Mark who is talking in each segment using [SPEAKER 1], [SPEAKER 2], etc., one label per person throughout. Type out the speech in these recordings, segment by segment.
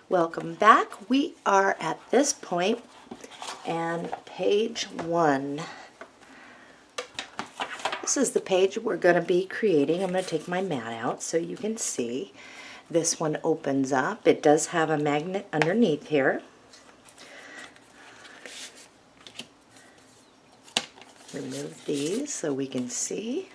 [SPEAKER 1] Welcome back. We are at this point and page 1. This is the page we're going to be creating. I'm going to take my mat out so you can see. This one opens up. It does have a magnet underneath here. Remove these so we can see.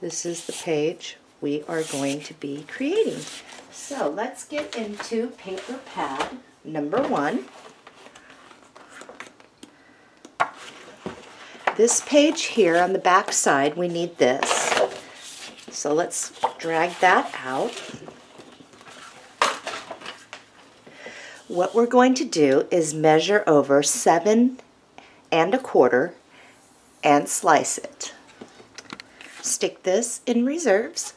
[SPEAKER 1] This is the page we are going to be creating. So let's get into paper pad number 1. This page here on the back side, we need this. So let's drag that out. What we're going to do is measure over 7 1/4 and slice it. Stick this in reserves.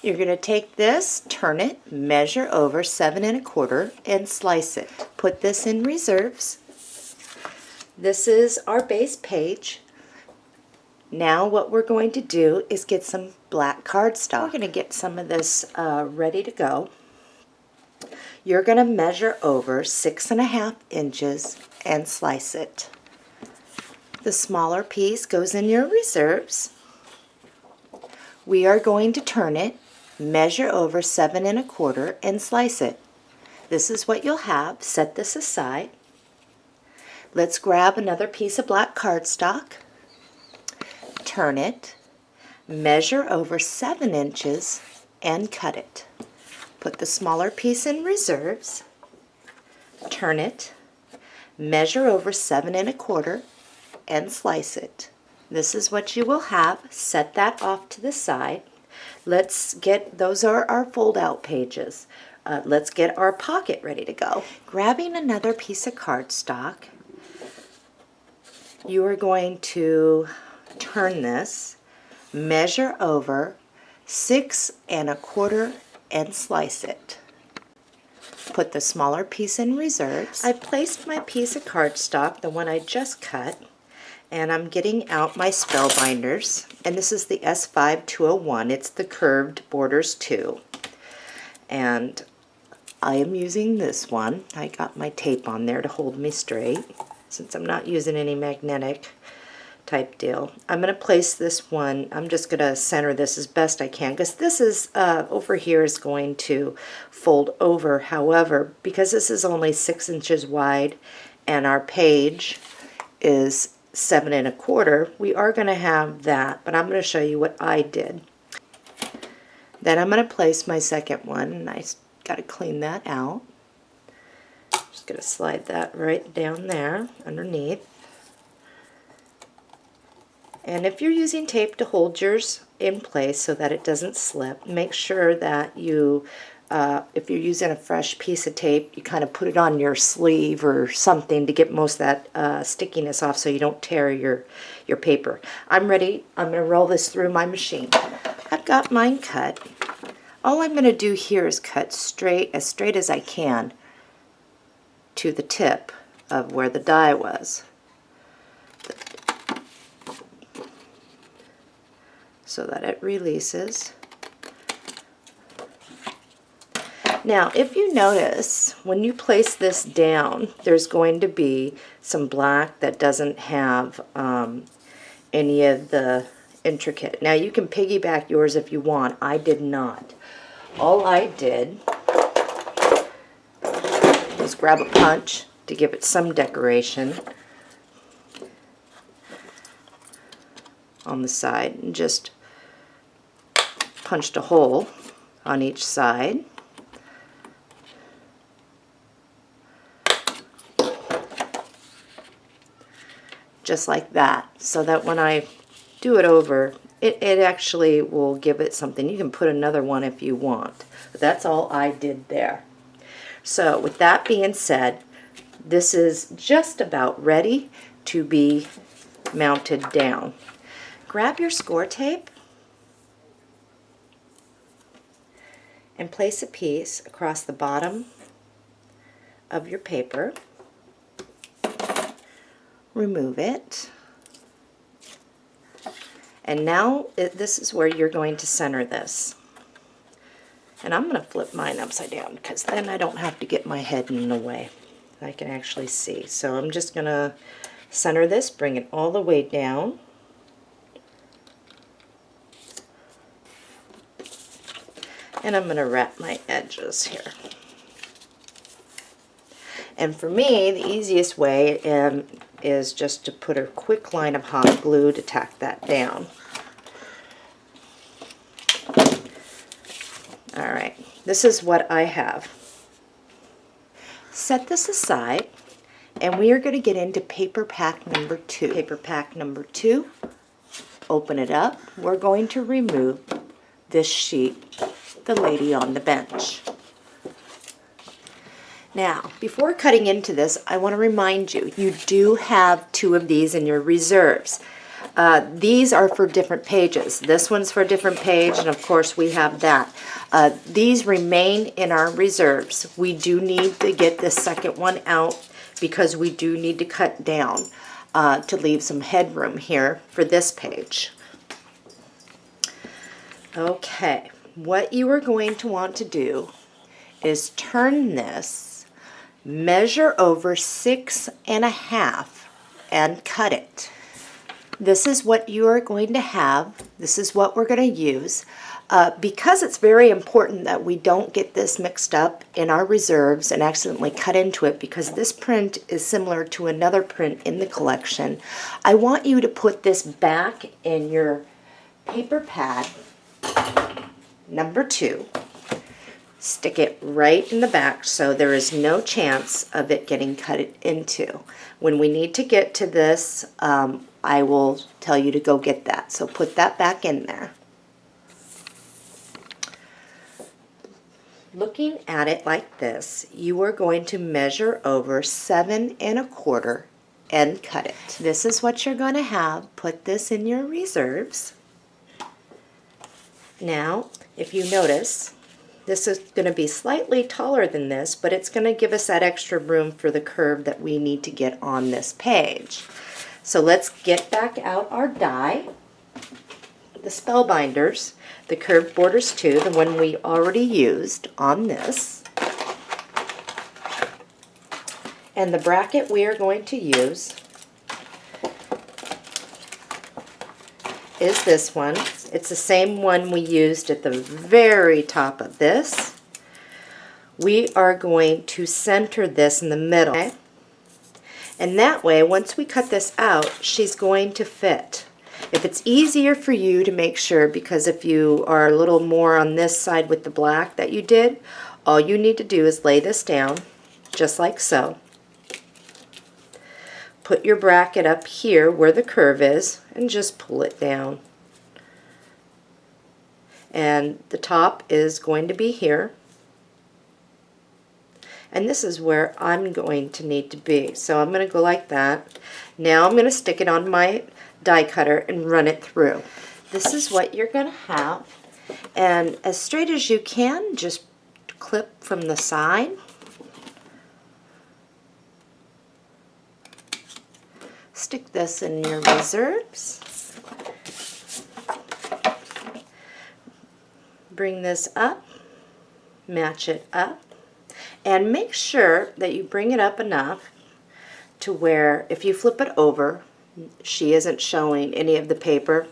[SPEAKER 1] You're going to take this, turn it, measure over 7 1/4 and slice it. Put this in reserves. This is our base page. Now what we're going to do is get some black cardstock. We're going to get some of this ready to go. You're going to measure over 6 1/2 inches and slice it. The smaller piece goes in your reserves. We are going to turn it, measure over 7 1/4 and slice it. This is what you'll have. Set this aside. Let's grab another piece of black cardstock, turn it, measure over 7 inches and cut it. Put the smaller piece in reserves, turn it, measure over 7 1/4 and slice it. This is what you will have. Set that off to the side. Let's get, those are our fold-out pages. Let's get our pocket ready to go. Grabbing another piece of cardstock, you are going to turn this, measure over 6 1/4 and slice it. Put the smaller piece in reserves. I placed my piece of cardstock, the one I just cut, and I'm getting out my spell binders, and this is the S5201. It's the curved borders 2, and I am using this one. I got my tape on there to hold me straight since I'm not using any magnetic type deal. I'm going to place this one, I'm just going to center this as best I can because this is over here is going to fold over. However, because this is only 6 inches wide and our page is 7 1/4, we are going to have that, but I'm going to show you what I did. Then I'm going to place my second one, and I got to clean that out. Just going to slide that right down there underneath. And if you're using tape to hold yours in place so that it doesn't slip, make sure that you, if you're using a fresh piece of tape, you kind of put it on your sleeve or something to get most of that stickiness off so you don't tear your paper. I'm ready. I'm going to roll this through my machine. I've got mine cut. All I'm going to do here is cut straight as I can to the tip of where the die was, so that it releases. Now, if you notice, when you place this down, there's going to be some black that doesn't have any of the intricate. Now, you can piggyback yours if you want. I did not. All I did was grab a punch to give it some decoration on the side and just punched a hole on each side. Just like that, so that when I do it over, it actually will give it something. You can put another one if you want, but that's all I did there. So with that being said, this is just about ready to be mounted down. Grab your score tape and place a piece across the bottom of your paper. Remove it. And now this is where you're going to center this. And I'm going to flip mine upside down because then I don't have to get my head in the way. I can actually see. So I'm just going to center this, bring it all the way down. And I'm going to wrap my edges here. And for me, the easiest way is just to put a quick line of hot glue to tack that down. All right, this is what I have. Set this aside, and we are going to get into paper pack number 2. Paper pack number 2, open it up. We're going to remove this sheet, the lady on the bench. Now, before cutting into this, I want to remind you, you do have 2 of these in your reserves. These are for different pages. This one's for a different page, and of course we have that. These remain in our reserves. We do need to get this second one out because we do need to cut down to leave some headroom here for this page. Okay, what you are going to want to do is turn this, measure over 6.5 and cut it. This is what you are going to have. This is what we're going to use. Because it's very important that we don't get this mixed up in our reserves and accidentally cut into it, because this print is similar to another print in the collection, I want you to put this back in your paper pad number 2. Stick it right in the back so there is no chance of it getting cut into. When we need to get to this, I will tell you to go get that. So put that back in there. Looking at it like this, you are going to measure over 7.25 and cut it. This is what you're going to have. Put this in your reserves. Now, if you notice, this is going to be slightly taller than this, but it's going to give us that extra room for the curve that we need to get on this page. So let's get back out our die, the Spellbinders, the curved borders 2, the one we already used on this. And the bracket we are going to use is this one. It's the same one we used at the very top of this. We are going to center this in the middle. Okay? And that way, once we cut this out, she's going to fit. If it's easier for you to make sure, because if you are a little more on this side with the black that you did, all you need to do is lay this down, just like so. Put your bracket up here where the curve is, and just pull it down. And the top is going to be here. And this is where I'm going to need to be. So I'm going to go like that. Now I'm going to stick it on my die cutter and run it through. This is what you're going to have. And as straight as you can, just clip from the side. Stick this in your reserves. Bring this up, match it up, and make sure that you bring it up enough to where if you flip it over, she isn't showing any of the paper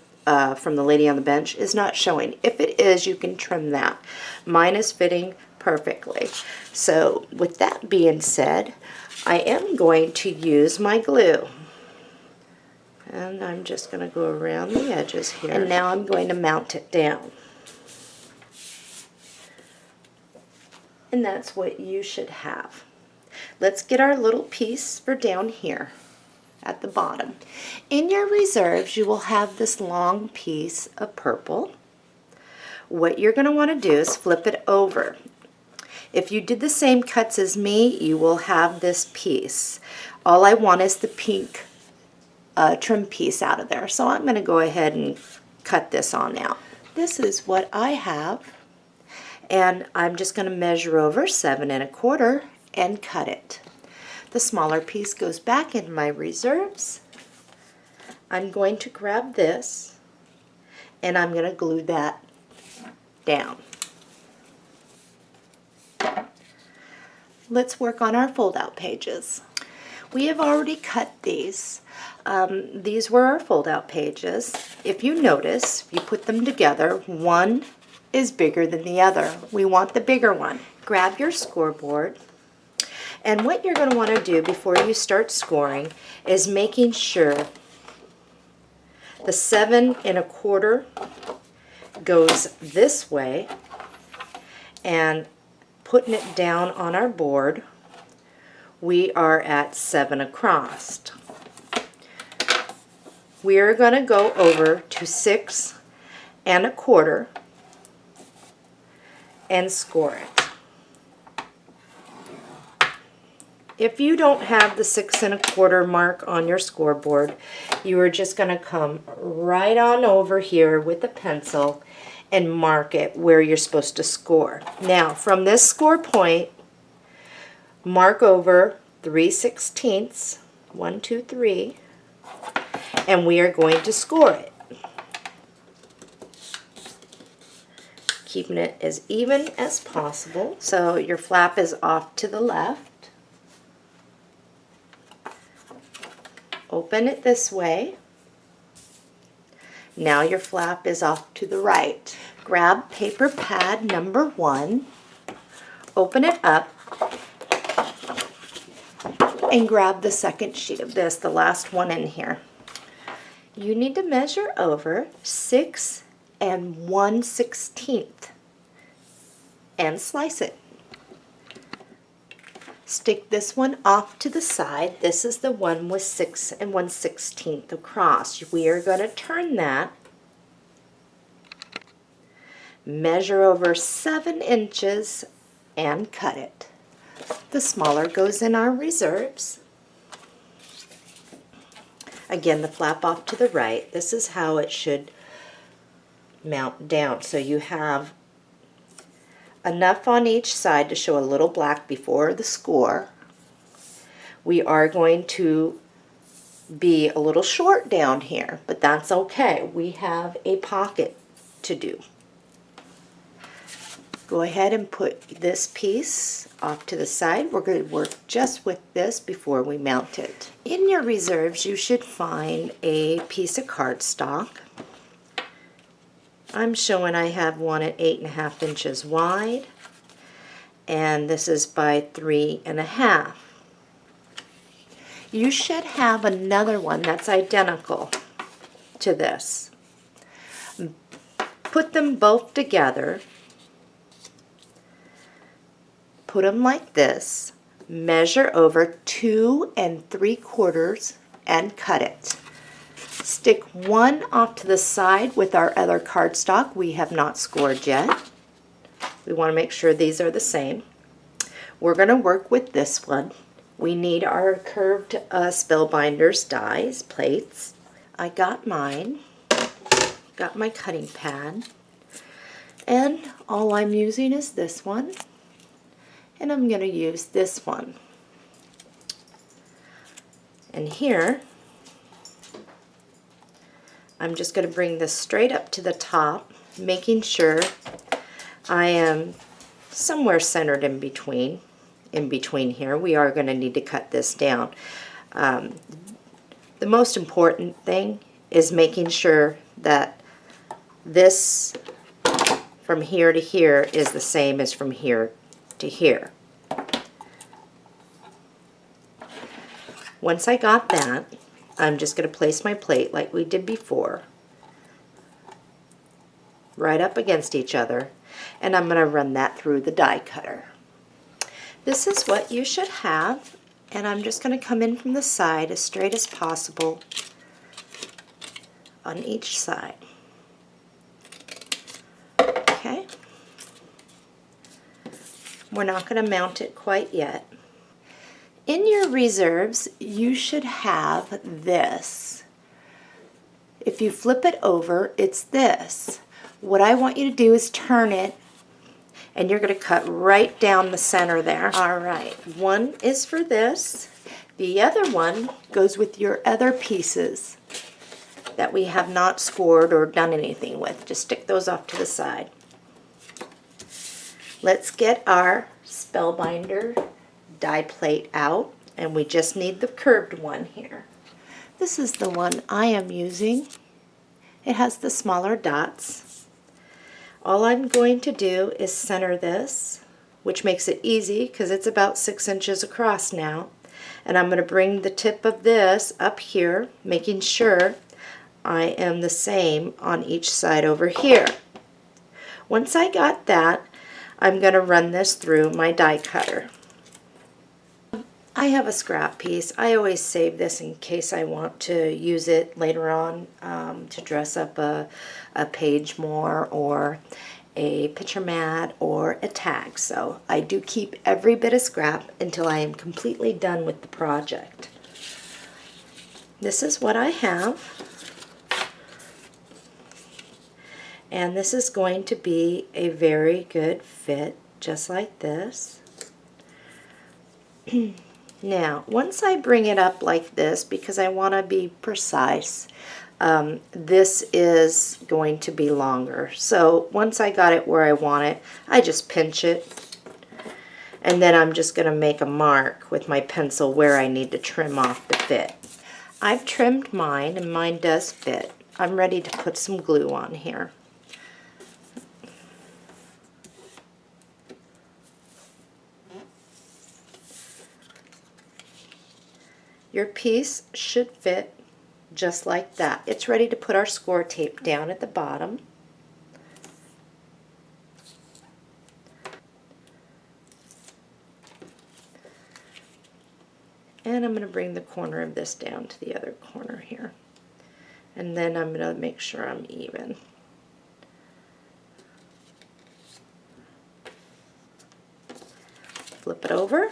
[SPEAKER 1] from the lady on the bench is not showing. If it is, you can trim that. Mine is fitting perfectly. So with that being said, I am going to use my glue. And I'm just going to go around the edges here. And now I'm going to mount it down. And that's what you should have. Let's get our little piece for down here at the bottom. In your reserves, you will have this long piece of purple. What you're going to want to do is flip it over. If you did the same cuts as me, you will have this piece. All I want is the pink trim piece out of there. So I'm going to go ahead and cut this on out. This is what I have. And I'm just going to measure over 7.25 and cut it. The smaller piece goes back in my reserves. I'm going to grab this and I'm going to glue that down. let's work on our fold-out pages. We have already cut these. These were our fold-out pages. If you notice, you put them together, one is bigger than the other. We want the bigger one. Grab your scoreboard, and what you're going to want to do before you start scoring is making sure the 7 1/4 goes this way, and putting it down on our board, we are at 7 across. We are going to go over to 6 1/4 and score it. If you don't have the 6 1/4 mark on your scoreboard, you are just going to come right on over here with a pencil and mark it where you're supposed to score. Now, from this score point, mark over 3/16, 1, 2, 3, and we are going to score it. Keeping it as even as possible. So your flap is off to the left. Open it this way. Now your flap is off to the right. Grab paper pad number 1, open it up, and grab the second sheet of this, the last one in here. You need to measure over 6 1/16 and slice it. Stick this one off to the side. This is the one with 6 1/16 across. We are going to turn that, measure over 7 inches, and cut it. The smaller goes in our reserves. Again, the flap off to the right. This is how it should mount down. So you have enough on each side to show a little black before the score. We are going to be a little short down here, but that's okay. We have a pocket to do. Go ahead and put this piece off to the side. We're going to work just with this before we mount it. In your reserves, you should find a piece of cardstock. I'm showing I have one at 8 1/2 inches wide, and this is by 3 1/2. You should have another one that's identical to this. Put them both together, put them like this, measure over 2 3/4 and cut it. Stick one off to the side with our other cardstock we have not scored yet. We want to make sure these are the same. We're going to work with this one. We need our curved Spellbinders dies, plates. I got mine, got my cutting pad, and all I'm using is this one, and I'm going to use this one. And here, I'm just going to bring this straight up to the top, making sure I am somewhere centered in between. In between here, we are going to need to cut this down. The most important thing is making sure that this from here to here is the same as from here to here. Once I got that, I'm just going to place my plate like we did before, right up against each other, and I'm going to run that through the die cutter. This is what you should have, and I'm just going to come in from the side as straight as possible on each side. Okay. We're not going to mount it quite yet. In your reserves, you should have this. If you flip it over, it's this. What I want you to do is turn it, and you're going to cut right down the center there. All right, one is for this. The other one goes with your other pieces that we have not scored or done anything with. Just stick those off to the side. Let's get our Spellbinder die plate out, and we just need the curved one here. This is the one I am using. It has the smaller dots. All I'm going to do is center this, which makes it easy because it's about 6 inches across now. And I'm going to bring the tip of this up here, making sure I am the same on each side over here. Once I got that, I'm going to run this through my die cutter. I have a scrap piece. I always save this in case I want to use it later on to dress up a page more, or a picture mat, or a tag. So I do keep every bit of scrap until I am completely done with the project. This is what I have. And this is going to be a very good fit, just like this. Now, once I bring it up like this, because I want to be precise, this is going to be longer. So once I got it where I want it, I just pinch it. And then I'm just going to make a mark with my pencil where I need to trim off to fit. I've trimmed mine, and mine does fit. I'm ready to put some glue on here. Your piece should fit just like that. It's ready to put our score tape down at the bottom. And I'm going to bring the corner of this down to the other corner here. And then I'm going to make sure I'm even. Flip it over.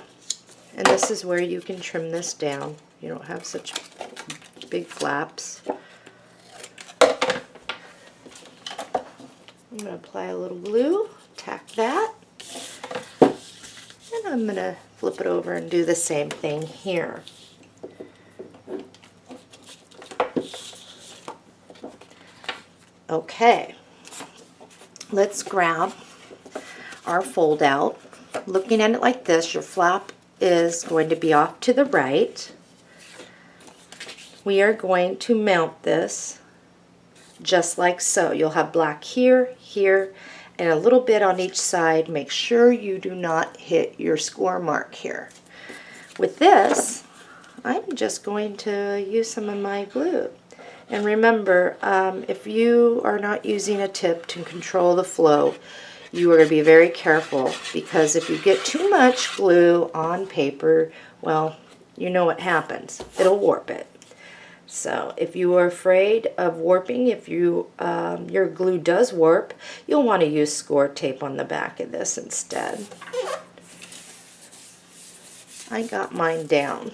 [SPEAKER 1] And this is where you can trim this down. You don't have such big flaps. I'm going to apply a little glue, tack that, and I'm going to flip it over and do the same thing here. Okay, let's grab our fold out. Looking at it like this, your flap is going to be off to the right. We are going to mount this just like so. You'll have black here, here, and a little bit on each side. Make sure you do not hit your score mark here. With this, I'm just going to use some of my glue. And remember, if you are not using a tip to control the flow, you are going to be very careful, because if you get too much glue on paper, well, you know what happens. It'll warp it. So if you are afraid of warping, if your glue does warp, you'll want to use score tape on the back of this instead. I got mine down.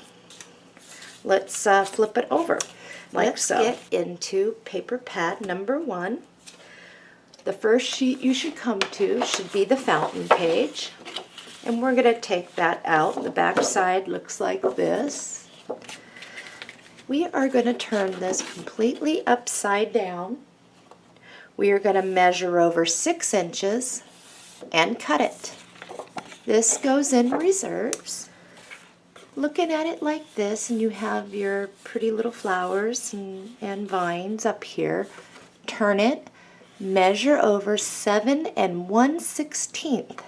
[SPEAKER 1] Let's flip it over like so. Let's get into paper pad number 1. The first sheet you should come to should be the fountain page. And we're going to take that out. The back side looks like this. We are going to turn this completely upside down. We are going to measure over 6 inches and cut it. This goes in reserves. Looking at it like this, and you have your pretty little flowers and vines up here. Turn it, measure over 7 1/16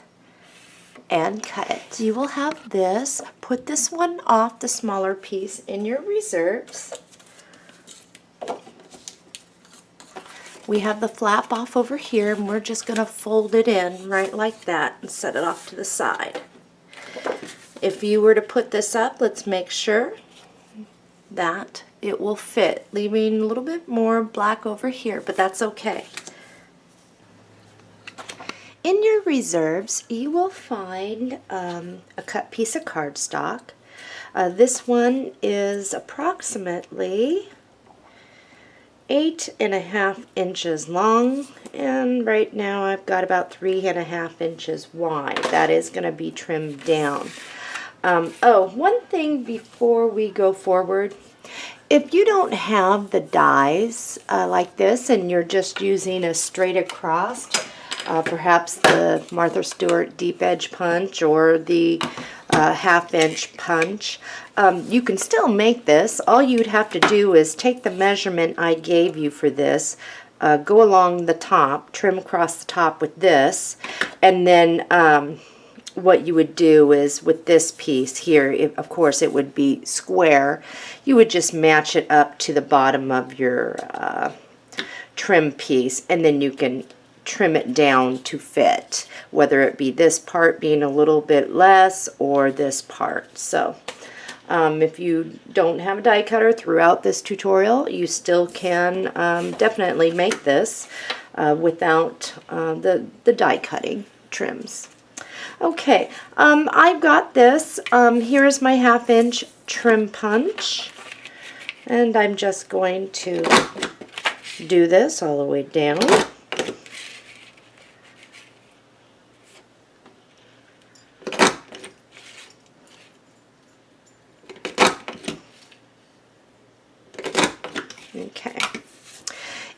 [SPEAKER 1] and cut it. You will have this. Put this one off, the smaller piece, in your reserves. We have the flap off over here, and we're just going to fold it in right like that and set it off to the side. If you were to put this up, let's make sure that it will fit, leaving a little bit more black over here, but that's okay. In your reserves, you will find a cut piece of cardstock. This one is approximately 8.5 inches long, and right now I've got about 3.5 inches wide. That is going to be trimmed down. Oh, one thing before we go forward. If you don't have the dies like this, and you're just using a straight across, perhaps the Martha Stewart deep edge punch or the 1/2-inch punch. You can still make this. All you'd have to do is take the measurement I gave you for this, go along the top, trim across the top with this, and then what you would do is with this piece here, of course it would be square, you would just match it up to the bottom of your trim piece, and then you can trim it down to fit, whether it be this part being a little bit less or this part. So if you don't have a die cutter throughout this tutorial, you still can definitely make this without the die cutting trims. Okay, I've got this. Here's my 1/2-inch trim punch, and I'm just going to do this all the way down. Okay.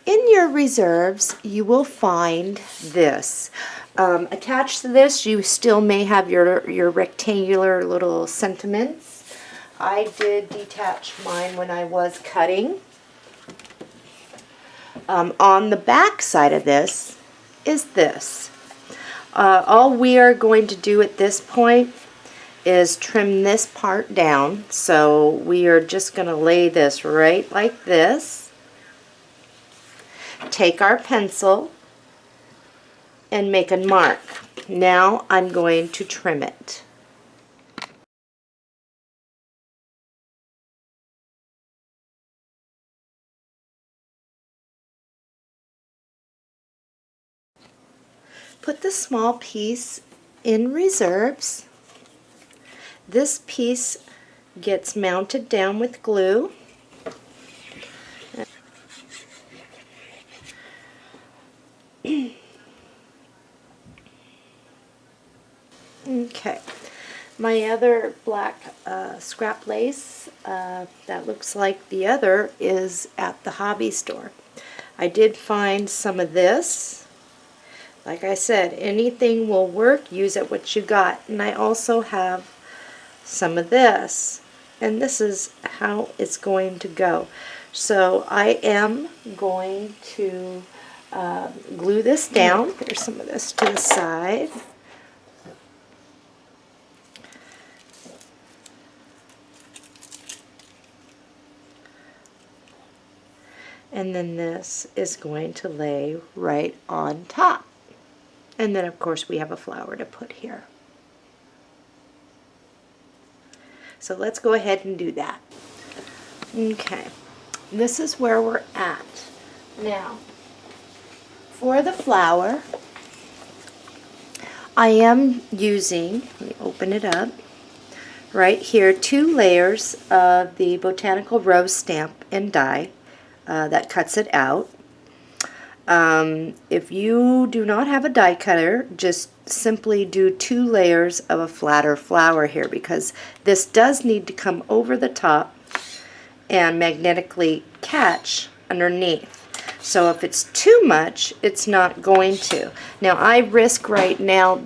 [SPEAKER 1] In your reserves, you will find this. Attached to this, you still may have your rectangular little sentiments. I did detach mine when I was cutting. On the back side of this is this. All we are going to do at this point is trim this part down. So we are just going to lay this right like this. Take our pencil and make a mark. Now I'm going to trim it. Put the small piece in reserves. This piece gets mounted down with glue. Okay, my other black scrap lace that looks like the other is at the hobby store. I did find some of this. Like I said, anything will work. Use it what you got. And I also have some of this, and this is how it's going to go. So I am going to glue this down. There's some of this to the side. And then this is going to lay right on top. And then of course we have a flower to put here. So let's go ahead and do that. Okay, this is where we're at. Now, for the flower, I am using, let me open it up, right here, 2 layers of the Botanical Rose stamp and die that cuts it out. If you do not have a die cutter, just simply do 2 layers of a flatter flower here, because this does need to come over the top and magnetically catch underneath. So if it's too much, it's not going to. Now I risk right now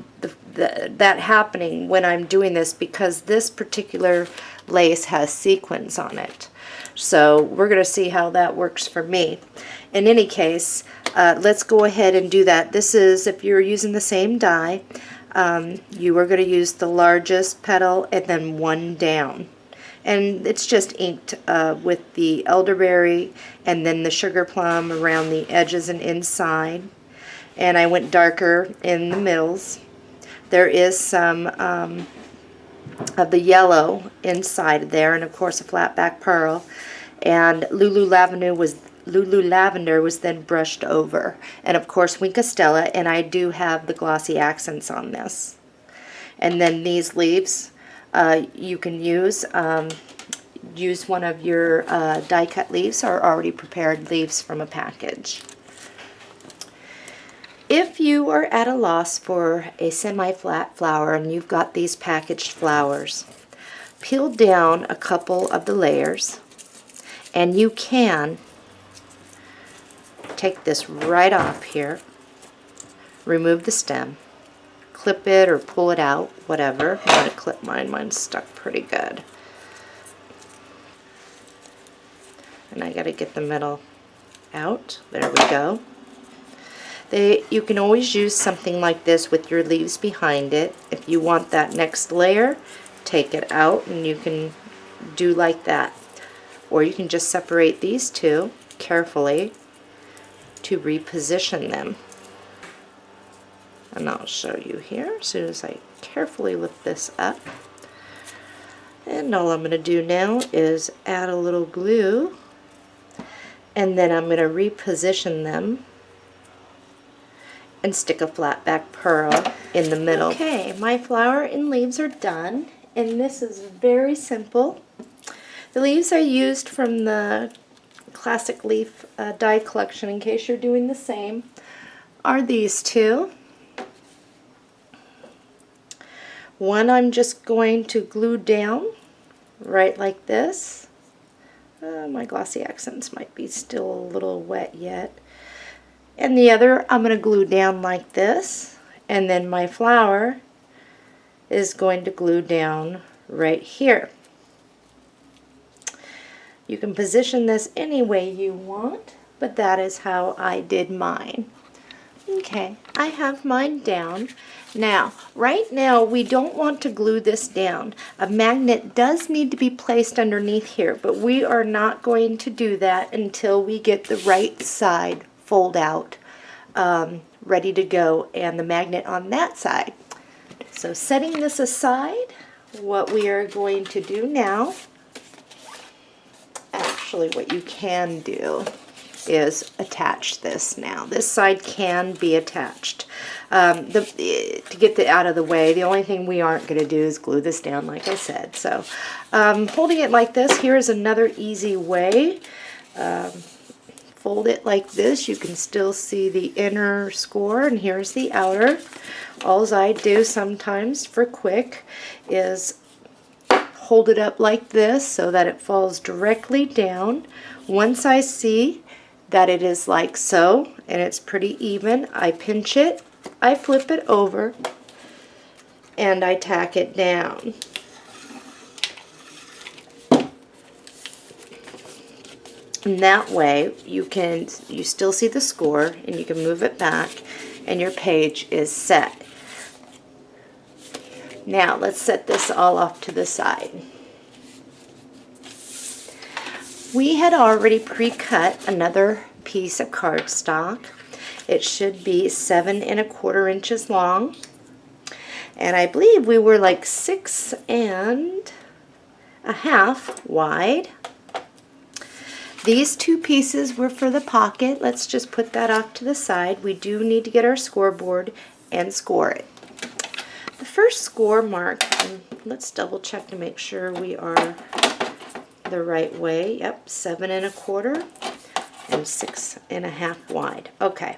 [SPEAKER 1] that happening when I'm doing this, because this particular lace has sequins on it. So we're going to see how that works for me. In any case, let's go ahead and do that. This is, if you're using the same die, you are going to use the largest petal and then 1 down. And it's just inked with the elderberry and then the sugar plum around the edges and inside. And I went darker in the middles. There is some of the yellow inside there, and of course a flat back pearl. And Lulu Lavender was then brushed over, and of course Wink Stella, and I do have the glossy accents on this. And then these leaves, you can use one of your die cut leaves or already prepared leaves from a package. If you are at a loss for a semi-flat flower and you've got these packaged flowers, peel down a couple of the layers, and you can take this right off here, remove the stem, clip it or pull it out, whatever. I'm going to clip mine. Mine's stuck pretty good. And I got to get the middle out. There we go. You can always use something like this with your leaves behind it. If you want that next layer, take it out and you can do like that. Or you can just separate these two carefully to reposition them. And I'll show you here as soon as I carefully lift this up. And all I'm going to do now is add a little glue, and then I'm going to reposition them and stick a flat back pearl in the middle. Okay, my flower and leaves are done, and this is very simple. The leaves I used from the classic leaf die collection, in case you're doing the same, are these two. One I'm just going to glue down right like this. My glossy accents might be still a little wet yet. And the other I'm going to glue down like this, and then my flower is going to glue down right here. You can position this any way you want, but that is how I did mine. Okay, I have mine down. Now, right now we don't want to glue this down. A magnet does need to be placed underneath here, but we are not going to do that until we get the right side fold out ready to go and the magnet on that side. So setting this aside, what we are going to do now, actually what you can do is attach this now. This side can be attached. To get it out of the way, the only thing we aren't going to do is glue this down like I said. So holding it like this, here's another easy way. Fold it like this. You can still see the inner score, and here's the outer. All I do sometimes for quick is hold it up like this so that it falls directly down. Once I see that it is like so and it's pretty even, I pinch it, I flip it over, and I tack it down. And that way you still see the score, and you can move it back and your page is set. Now let's set this all off to the side. We had already pre-cut another piece of cardstock. It should be 7 1/4 inches long, and I believe we were like 6 1/2 wide. These two pieces were for the pocket. Let's just put that off to the side. We do need to get our scoreboard and score it. The first score mark, and let's double check to make sure we are the right way. Yep, 7 1/4 and 6 1/2 wide. Okay.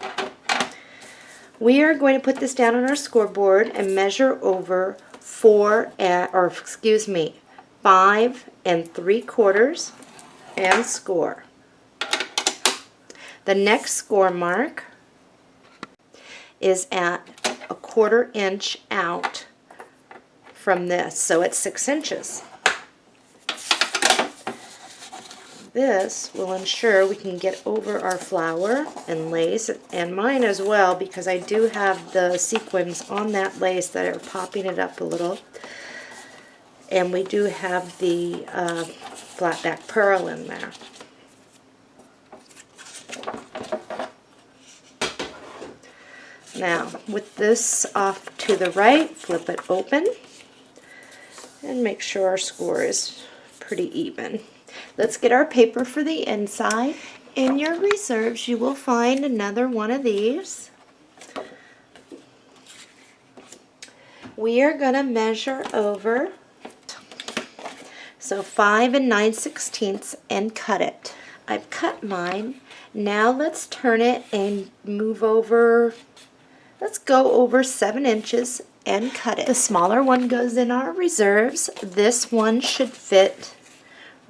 [SPEAKER 1] We are going to put this down on our scoreboard and measure over 5 3/4 and score. The next score mark is at 1/4 inch out from this, so it's 6 inches. This will ensure we can get over our flower and lace, and mine as well, because I do have the sequins on that lace that are popping it up a little. And we do have the flat back pearl in there. Now, with this off to the right, flip it open and make sure our score is pretty even. Let's get our paper for the inside. In your reserves, you will find another one of these. We are going to measure over, so 5 9/16 and cut it. I've cut mine. Now let's turn it and move over, let's go over 7 inches and cut it. The smaller one goes in our reserves. This one should fit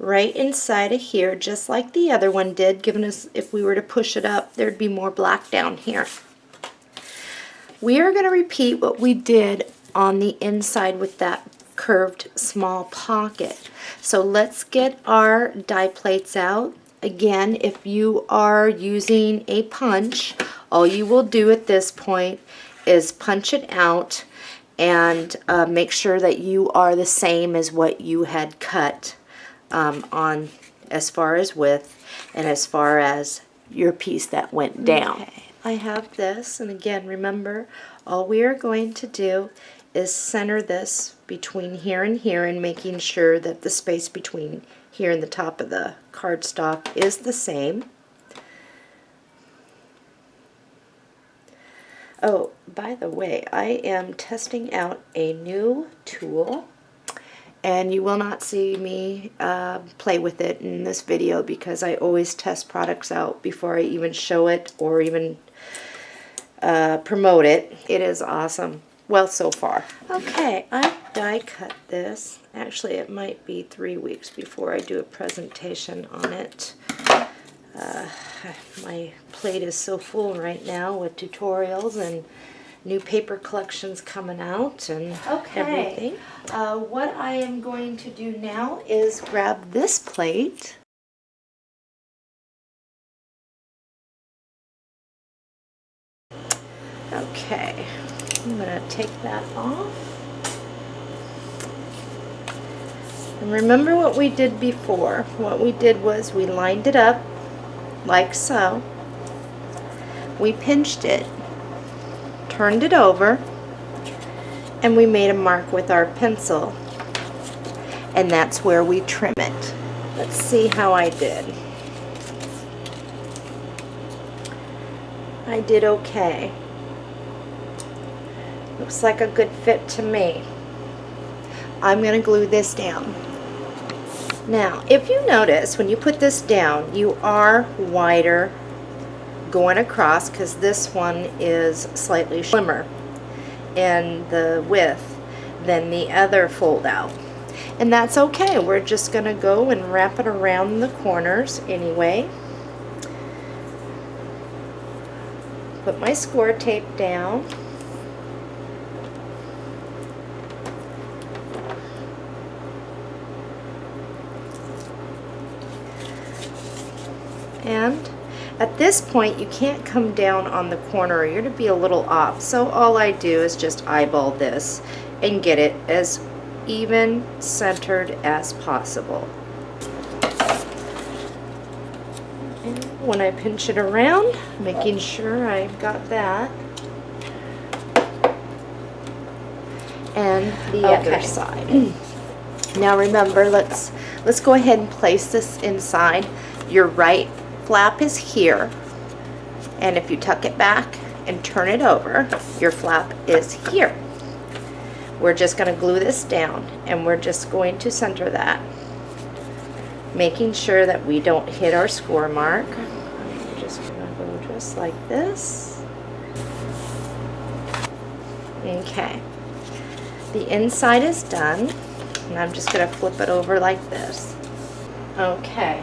[SPEAKER 1] right inside of here, just like the other one did, giving us, if we were to push it up, there'd be more black down here. We are going to repeat what we did on the inside with that curved small pocket. So let's get our die plates out. Again, if you are using a punch, all you will do at this point is punch it out and make sure that you are the same as what you had cut on as far as width and as far as your piece that went down. Okay, I have this, and again, remember, all we are going to do is center this between here and making sure that the space between here and the top of the cardstock is the same. Oh, by the way, I am testing out a new tool, and you will not see me play with it in this video because I always test products out before I even show it or even promote it. It is awesome. Well, so far. Okay, I die cut this. Actually, it might be 3 weeks before I do a presentation on it. My plate is so full right now with tutorials and new paper collections coming out and everything. What I am going to do now is grab this plate. Okay, I'm going to take that off. And remember what we did before. What we did was we lined it up like so. We pinched it, turned it over, and we made a mark with our pencil. And that's where we trim it. Let's see how I did. I did okay. Looks like a good fit to me. I'm going to glue this down. Now, if you notice, when you put this down, you are wider going across because this one is slightly slimmer in the width than the other fold out. And that's okay. We're just going to go and wrap it around the corners anyway. Put my score tape down. And at this point, you can't come down on the corner or you're going to be a little off. So all I do is just eyeball this and get it as even centered as possible. And when I pinch it around, making sure I've got that. And the other side. Now remember, let's go ahead and place this inside. Your right flap is here, and if you tuck it back and turn it over, your flap is here. We're just going to glue this down, and we're just going to center that, making sure that we don't hit our score mark. I'm just going to go just like this. Okay, the inside is done, and I'm just going to flip it over like this. Okay.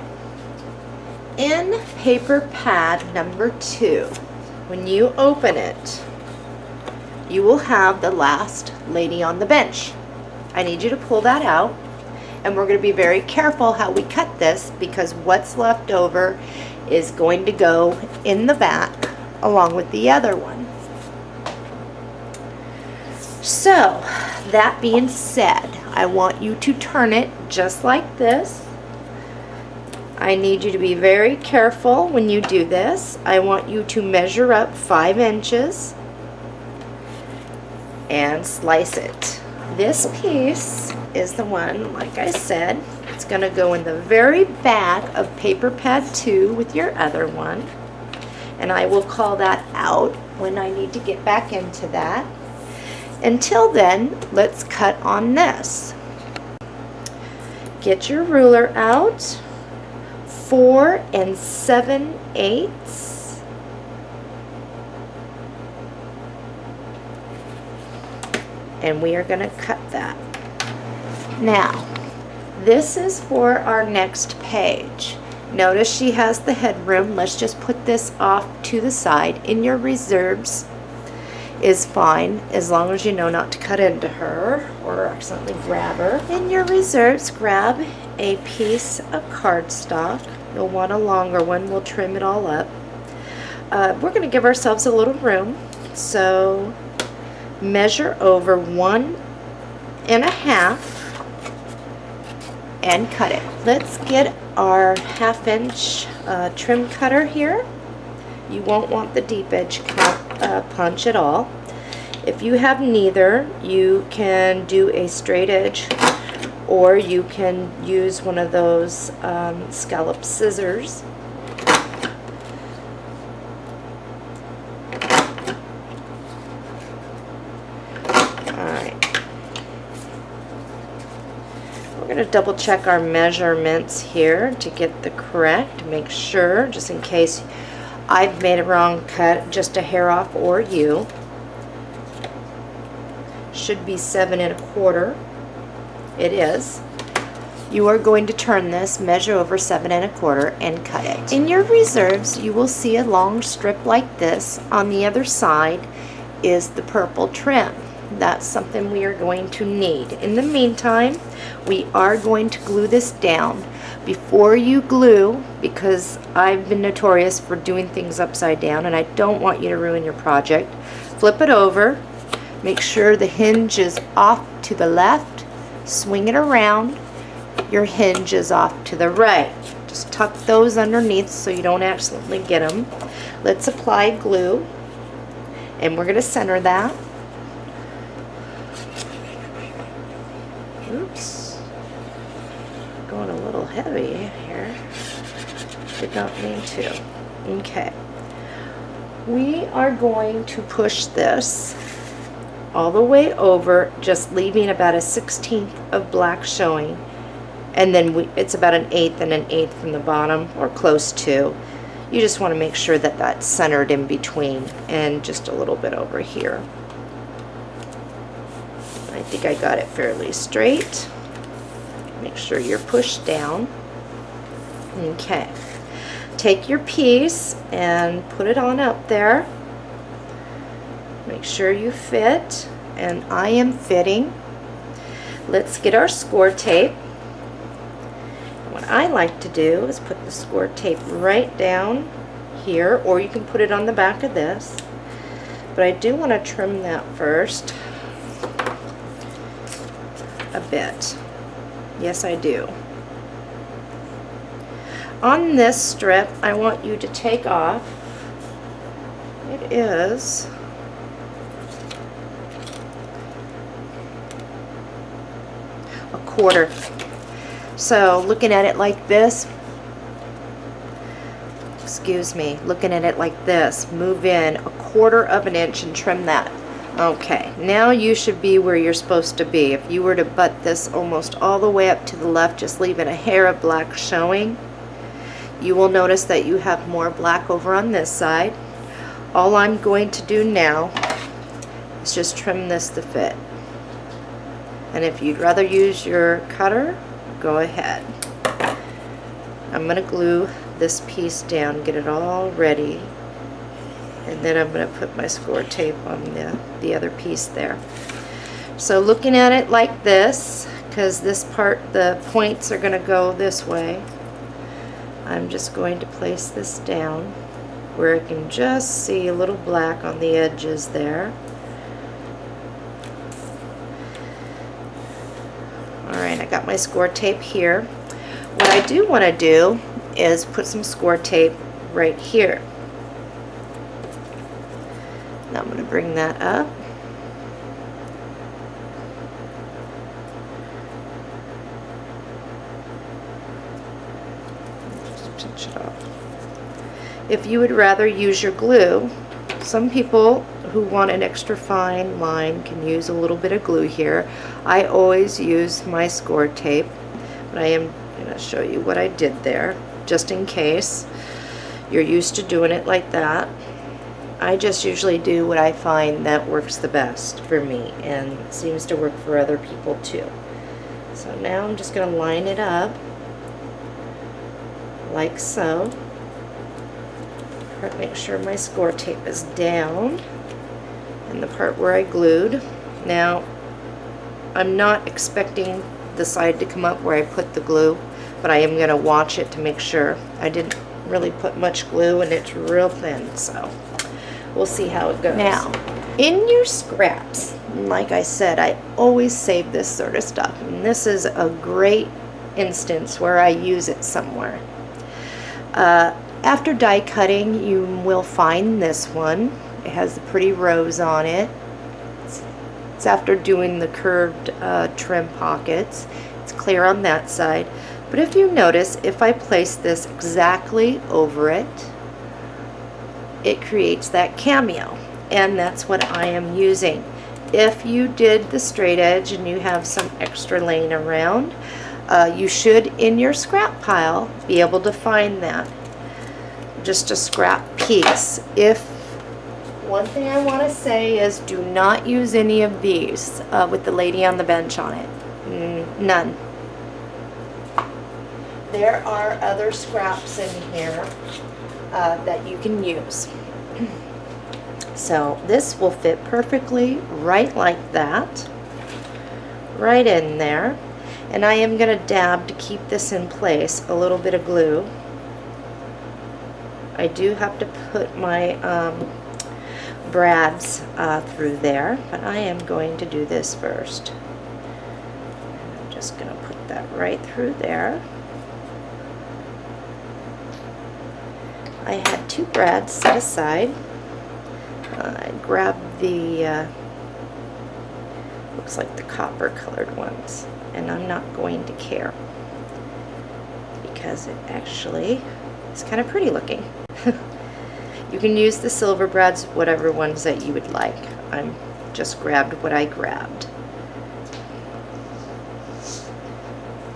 [SPEAKER 1] In paper pad number 2, when you open it, you will have the last lady on the bench. I need you to pull that out, and we're going to be very careful how we cut this because what's left over is going to go in the back along with the other one. So, that being said, I want you to turn it just like this. I need you to be very careful when you do this. I want you to measure up 5 inches and slice it. This piece is the one, like I said, it's going to go in the very back of paper pad 2 with your other one. And I will call that out when I need to get back into that. Until then, let's cut on this. Get your ruler out. 4 7/8. And we are going to cut that. Now, this is for our next page. Notice she has the headroom. Let's just put this off to the side in your reserves. is fine, as long as you know not to cut into her or accidentally grab her. In your reserves, grab a piece of cardstock. You'll want a longer one. We'll trim it all up. We're going to give ourselves a little room, so measure over 1.5 and cut it. Let's get our 1/2 inch trim cutter here. You won't want the deep edge punch at all. If you have neither, you can do a straight edge, or you can use one of those scallop scissors. We're going to double check our measurements here to get the correct, make sure, just in case I've made a wrong cut, just a hair off, or you. Should be 7 1/4. It is. You are going to turn this, measure over 7 1/4, and cut it. In your reserves, you will see a long strip like this. On the other side is the purple trim. That's something we are going to need. In the meantime, we are going to glue this down. Before you glue, because I've been notorious for doing things upside down and I don't want you to ruin your project, flip it over, make sure the hinge is off to the left, swing it around, your hinge is off to the right. Just tuck those underneath so you don't accidentally get them. Let's apply glue, and we're going to center that. Oops, going a little heavy here. Did not mean to. Okay, we are going to push this all the way over, just leaving about a 1/16 of black showing, and then it's about 1/8 and 1/8 from the bottom, or close to. You just want to make sure that that's centered in between, and just a little bit over here. I think I got it fairly straight. Make sure you're pushed down. Okay, take your piece and put it on up there. Make sure you fit, and I am fitting. Let's get our score tape. What I like to do is put the score tape right down here, or you can put it on the back of this. But I do want to trim that first a bit. Yes, I do. On this strip, I want you to take off, it is a 1/4. So looking at it like this, looking at it like this, move in a 1/4 of an inch and trim that. Okay, now you should be where you're supposed to be. If you were to butt this almost all the way up to the left, just leaving a hair of black showing, you will notice that you have more black over on this side. All I'm going to do now is just trim this to fit. And if you'd rather use your cutter, go ahead. I'm going to glue this piece down, get it all ready, and then I'm going to put my score tape on the other piece there. So looking at it like this, because this part, the points are going to go this way, I'm just going to place this down where I can just see a little black on the edges there. Alright, I got my score tape here. What I do want to do is put some score tape right here. Now I'm going to bring that up. Just pinch it off. If you would rather use your glue, some people who want an extra fine line can use a little bit of glue here. I always use my score tape, but I am going to show you what I did there, just in case you're used to doing it like that. I just usually do what I find that works the best for me, and it seems to work for other people too. So now I'm just going to line it up like so. Make sure my score tape is down. and the part where I glued. Now, I'm not expecting the side to come up where I put the glue, but I am going to watch it to make sure. I didn't really put much glue and it's real thin, so we'll see how it goes. Now, in your scraps, like I said, I always save this sort of stuff, and this is a great instance where I use it somewhere. After die cutting, you will find this one. It has the pretty rose on it. It's after doing the curved trim pockets. It's clear on that side. But if you notice, if I place this exactly over it, it creates that cameo. And that's what I am using. If you did the straight edge and you have some extra laying around, you should, in your scrap pile, be able to find that. Just a scrap piece. One thing I want to say is do not use any of these with the lady on the bench on it. None. There are other scraps in here that you can use. So this will fit perfectly right like that, right in there. And I am going to dab to keep this in place a little bit of glue. I do have to put my brads through there, but I am going to do this first. I'm just going to put that right through there. I had 2 brads set aside. I grabbed the, looks like the copper colored ones, and I'm not going to care because it actually is kind of pretty looking. You can use the silver brads, whatever ones that you would like. I just grabbed what I grabbed.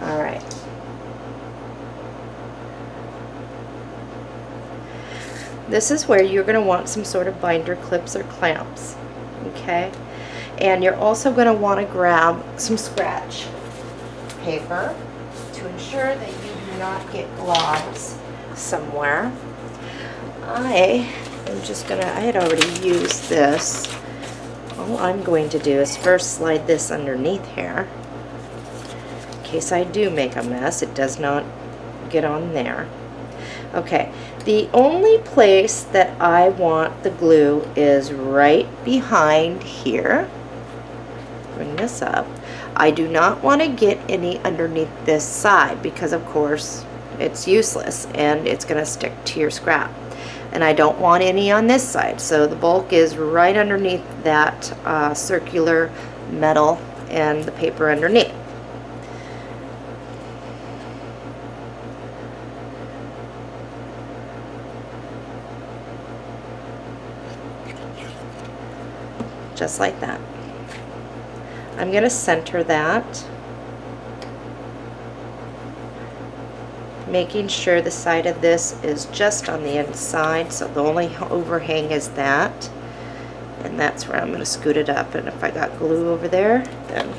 [SPEAKER 1] Alright. This is where you're going to want some sort of binder clips or clamps. Okay? And you're also going to want to grab some scratch paper to ensure that you do not get globs somewhere. I am just going to, I had already used this. All I'm going to do is first slide this underneath here. In case I do make a mess, it does not get on there. Okay, the only place that I want the glue is right behind here. Bring this up. I do not want to get any underneath this side because of course it's useless and it's going to stick to your scrap. And I don't want any on this side, so the bulk is right underneath that circular metal and the paper underneath. Just like that. I'm going to center that, making sure the side of this is just on the inside, so the only overhang is that, and that's where I'm going to scoot it up. And if I got glue over there, then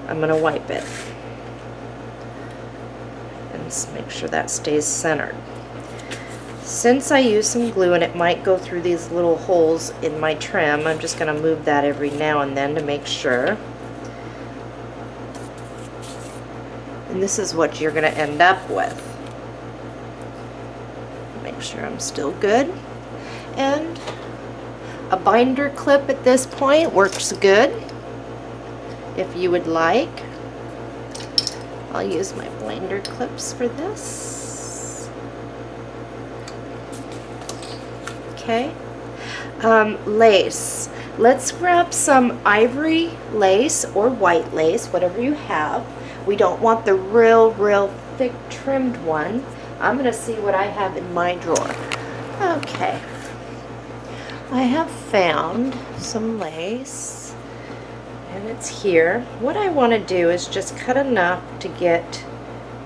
[SPEAKER 1] I'm going to wipe it and make sure that stays centered. Since I use some glue and it might go through these little holes in my trim, I'm just going to move that every now and then to make sure. And this is what you're going to end up with. Make sure I'm still good. And a binder clip at this point works good. If you would like, I'll use my binder clips for this. Okay. Lace. Let's grab some ivory lace or white lace, whatever you have. We don't want the real thick trimmed one. I'm going to see what I have in my drawer. Okay. I have found some lace and it's here. What I want to do is just cut enough to get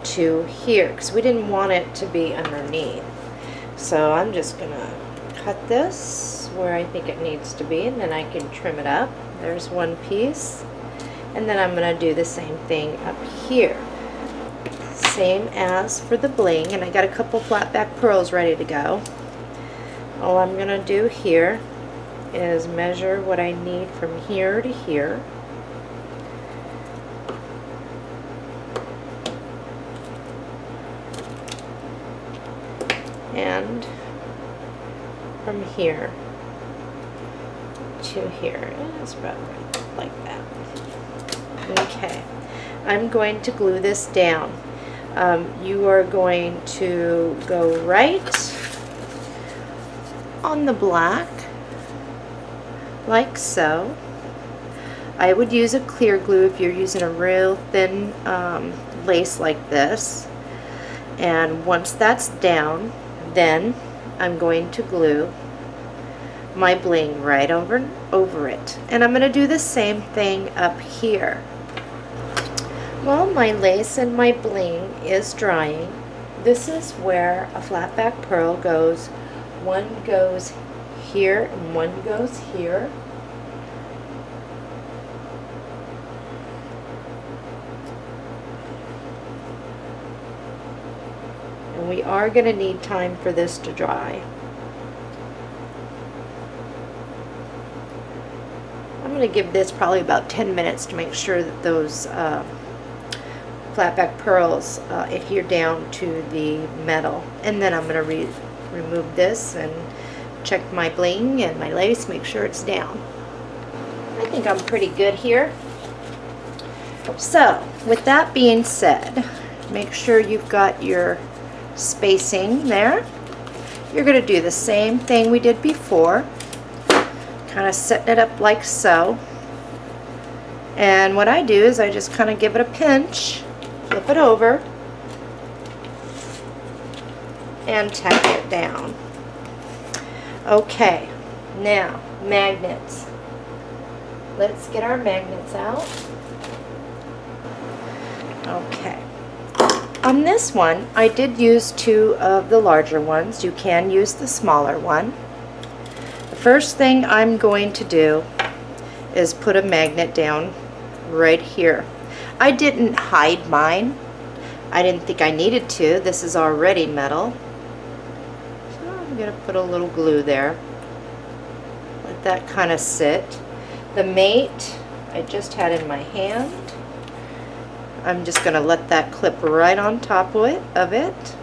[SPEAKER 1] to here because we didn't want it to be underneath. So I'm just going to cut this where I think it needs to be, and then I can trim it up. There's one piece, and then I'm going to do the same thing up here, same as for the bling. And I got a couple flat back pearls ready to go. All I'm going to do here is measure what I need from here to here. And from here to here. It's about right like that. Okay, I'm going to glue this down. You are going to go right on the black, like so. I would use a clear glue if you're using a real thin lace like this. And once that's down, then I'm going to glue my bling right over it. And I'm going to do the same thing up here. While my lace and my bling is drying, this is where a flat back pearl goes. One goes here and one goes here. And we are going to need time for this to dry. I'm going to give this probably about 10 minutes to make sure that those flat back pearls adhere down to the metal. And then I'm going to remove this and check my bling and my lace, make sure it's down. I think I'm pretty good here. So with that being said, make sure you've got your spacing there. You're going to do the same thing we did before, kind of setting it up like so. And what I do is I just kind of give it a pinch, flip it over, and tack it down. Okay, now magnets. Let's get our magnets out. Okay. On this one, I did use 2 of the larger ones. You can use the smaller one. The first thing I'm going to do is put a magnet down right here. I didn't hide mine. I didn't think I needed to. This is already metal. So I'm going to put a little glue there. Let that kind of sit. The mate I just had in my hand. I'm just going to let that clip right on top of it.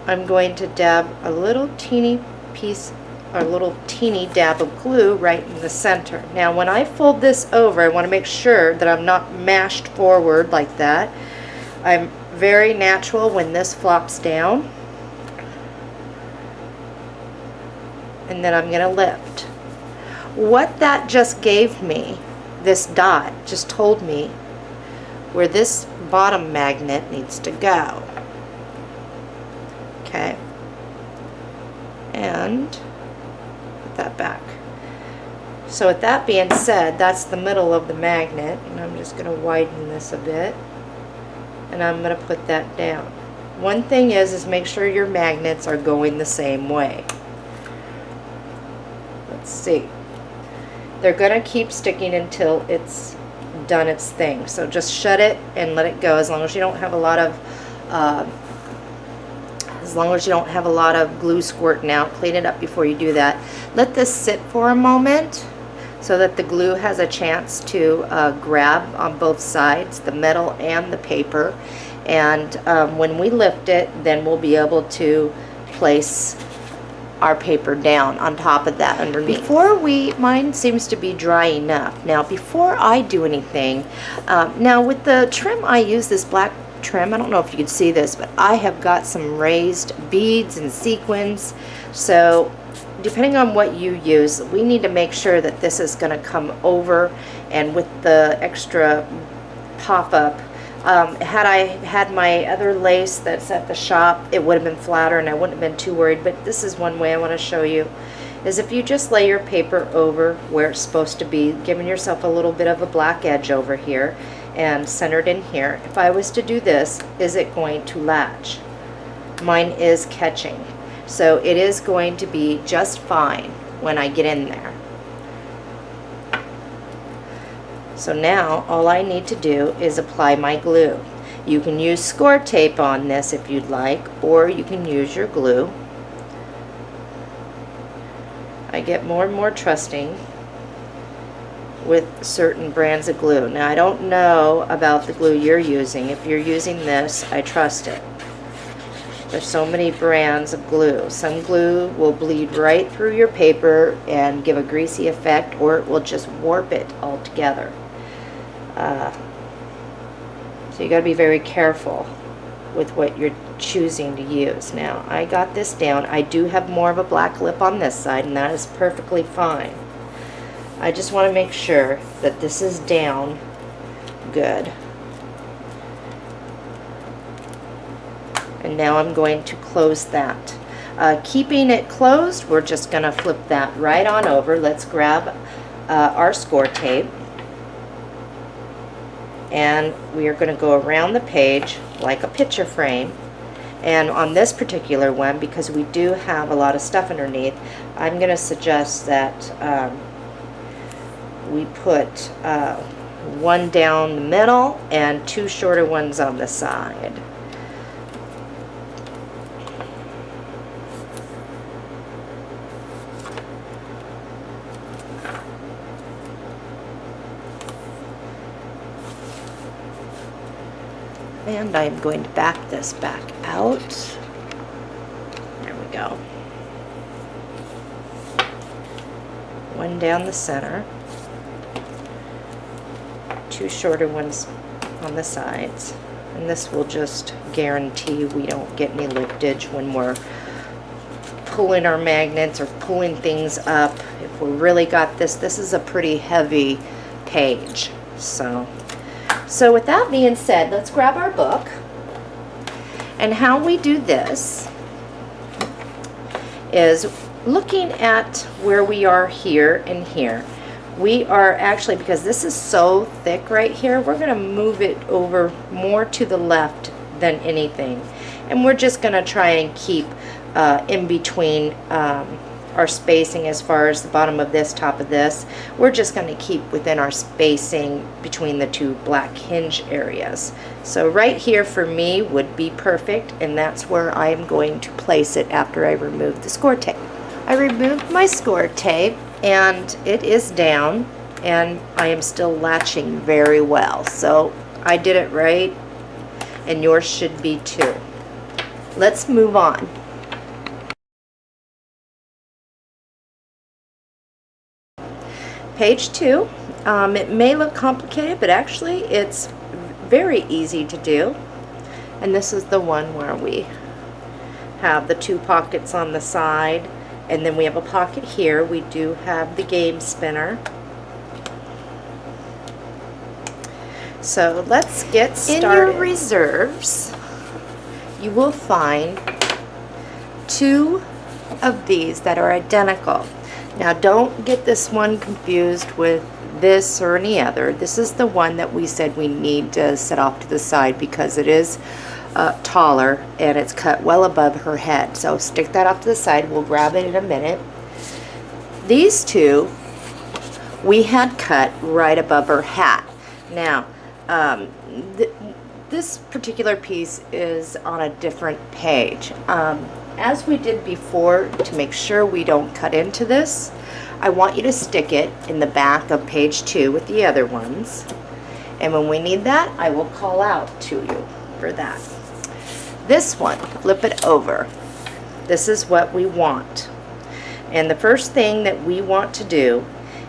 [SPEAKER 1] I'm going to dab a little teeny piece, or a little teeny dab of glue right in the center. Now when I fold this over, I want to make sure that I'm not mashed forward like that. I'm very natural when this flops down. And then I'm going to lift. What that just gave me, this dot just told me where this bottom magnet needs to go. Okay. And put that back. So with that being said, that's the middle of the magnet, and I'm just going to widen this a bit, and I'm going to put that down. One thing is make sure your magnets are going the same way. Let's see. They're going to keep sticking until it's done its thing. So just shut it and let it go, as long as you don't have a lot of glue squirting out. Clean it up before you do that. Let this sit for a moment so that the glue has a chance to grab on both sides, the metal and the paper. And when we lift it, then we'll be able to place our paper down on top of that underneath. Mine seems to be dry enough. Now before I do anything, now with the trim I use this black trim. I don't know if you can see this, but I have got some raised beads and sequins. So depending on what you use, we need to make sure that this is going to come over, and with the extra pop-up, had I had my other lace that's at the shop, it would have been flatter and I wouldn't have been too worried. But this is one way I want to show you, is if you just lay your paper over where it's supposed to be, giving yourself a little bit of a black edge over here and centered in here. If I was to do this, is it going to latch? Mine is catching. So it is going to be just fine when I get in there. So now all I need to do is apply my glue. You can use score tape on this if you'd like, or you can use your glue. I get more and more trusting with certain brands of glue. Now, I don't know about the glue you're using. If you're using this, I trust it. There's so many brands of glue. Some glue will bleed right through your paper and give a greasy effect, or it will just warp it altogether. So you got to be very careful with what you're choosing to use. Now, I got this down. I do have more of a black lip on this side, and that is perfectly fine. I just want to make sure that this is down good. And now I'm going to close that. Keeping it closed, we're just going to flip that right on over. Let's grab our score tape. And we are going to go around the page like a picture frame. And on this particular one, because we do have a lot of stuff underneath, I'm going to suggest that we put one down the middle and two shorter ones on the side. And I'm going to back this back out. There we go. One down the center. Two shorter ones on the sides. And this will just guarantee we don't get any liftage when we're pulling our magnets or pulling things up. If we really got this, this is a pretty heavy page. So with that being said, let's grab our book. And how we do this is looking at where we are here and here. We are actually, because this is so thick right here, we're going to move it over more to the left than anything. And we're just going to try and keep in between our spacing as far as the bottom of this, top of this. We're just going to keep within our spacing between the two black hinge areas. So right here for me would be perfect, and that's where I am going to place it after I remove the score tape. I removed my score tape and it is down, and I am still latching very well. So I did it right, and yours should be too. Let's move on. Page 2, it may look complicated, but actually it's very easy to do. And this is the one where we have the two pockets on the side, and then we have a pocket here. We do have the game spinner. So let's get started. In your reserves, you will find two of these that are identical. Now, don't get this one confused with this or any other. This is the one that we said we need to set off to the side because it is taller and it's cut well above her head. So stick that off to the side. We'll grab it in a minute. These two we had cut right above her hat. Now, this particular piece is on a different page. As we did before, to make sure we don't cut into this, I want you to stick it in the back of page 2 with the other ones. And when we need that, I will call out to you for that. This one, flip it over. This is what we want. And the first thing that we want to do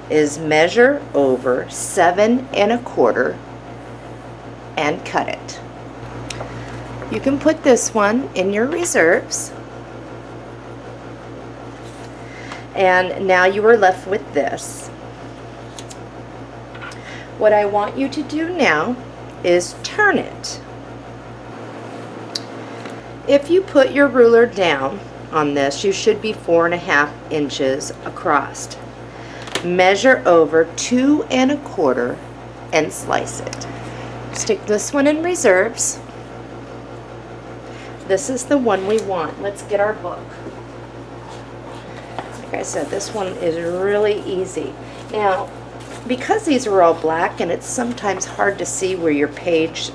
[SPEAKER 1] is measure over 7 1/4 and cut it. You can put this one in your reserves. And now you are left with this. What I want you to do now is turn it. If you put your ruler down on this, you should be 4 1/2 inches across. Measure over 2 1/4 and slice it. Stick this one in reserves. This is the one we want. Let's get our book. Like I said, this one is really easy. Now, because these are all black and it's sometimes hard to see where your page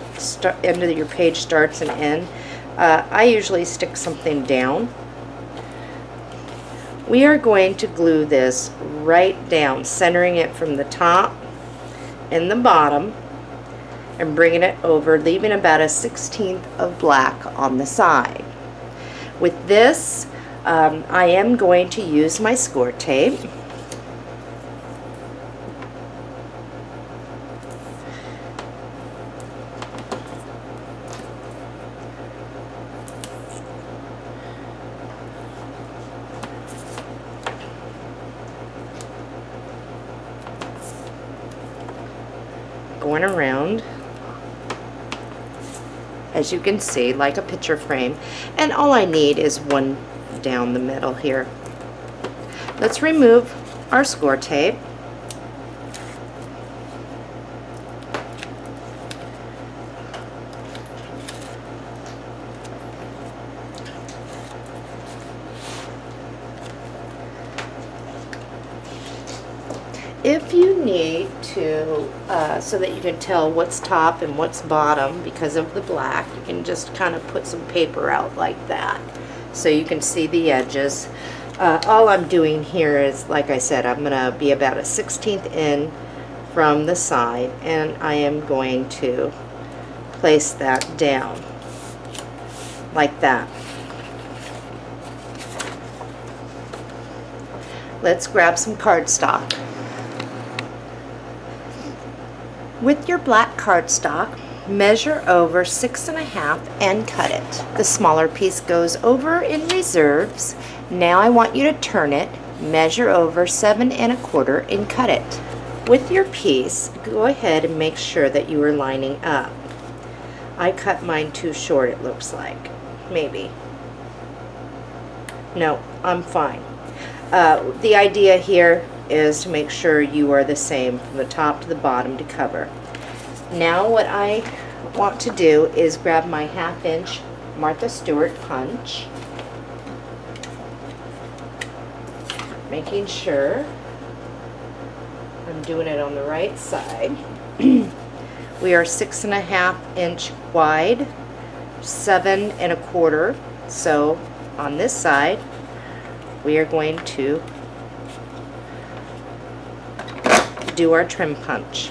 [SPEAKER 1] end of your page starts and ends, I usually stick something down. We are going to glue this right down, centering it from the top and the bottom and bringing it over, leaving about a 1/16 of black on the side. With this, I am going to use my score tape. Going around, as you can see, like a picture frame, and all I need is one down the middle here. Let's remove our score tape. If you need to, so that you can tell what's top and what's bottom because of the black, you can just kind of put some paper out like that so you can see the edges. All I'm doing here is, like I said, I'm going to be about a 1/16 in from the side, and I am going to place that down like that. Let's grab some cardstock. With your black cardstock, measure over 6.5 and cut it. The smaller piece goes over in reserves. Now I want you to turn it, measure over 7.25 and cut it. With your piece, go ahead and make sure that you are lining up. I cut mine too short, it looks like. Maybe. No, I'm fine. The idea here is to make sure you are the same from the top to the bottom to cover. Now what I want to do is grab my 1/2 inch Martha Stewart punch, making sure I'm doing it on the right side. We are 6.5 inch wide, 7.25, so on this side we are going to do our trim punch.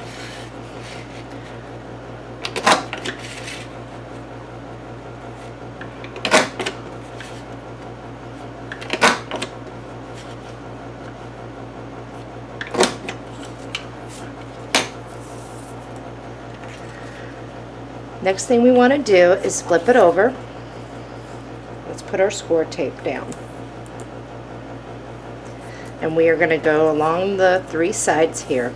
[SPEAKER 1] Next thing we want to do is flip it over. Let's put our score tape down. And we are going to go along the 3 sides here.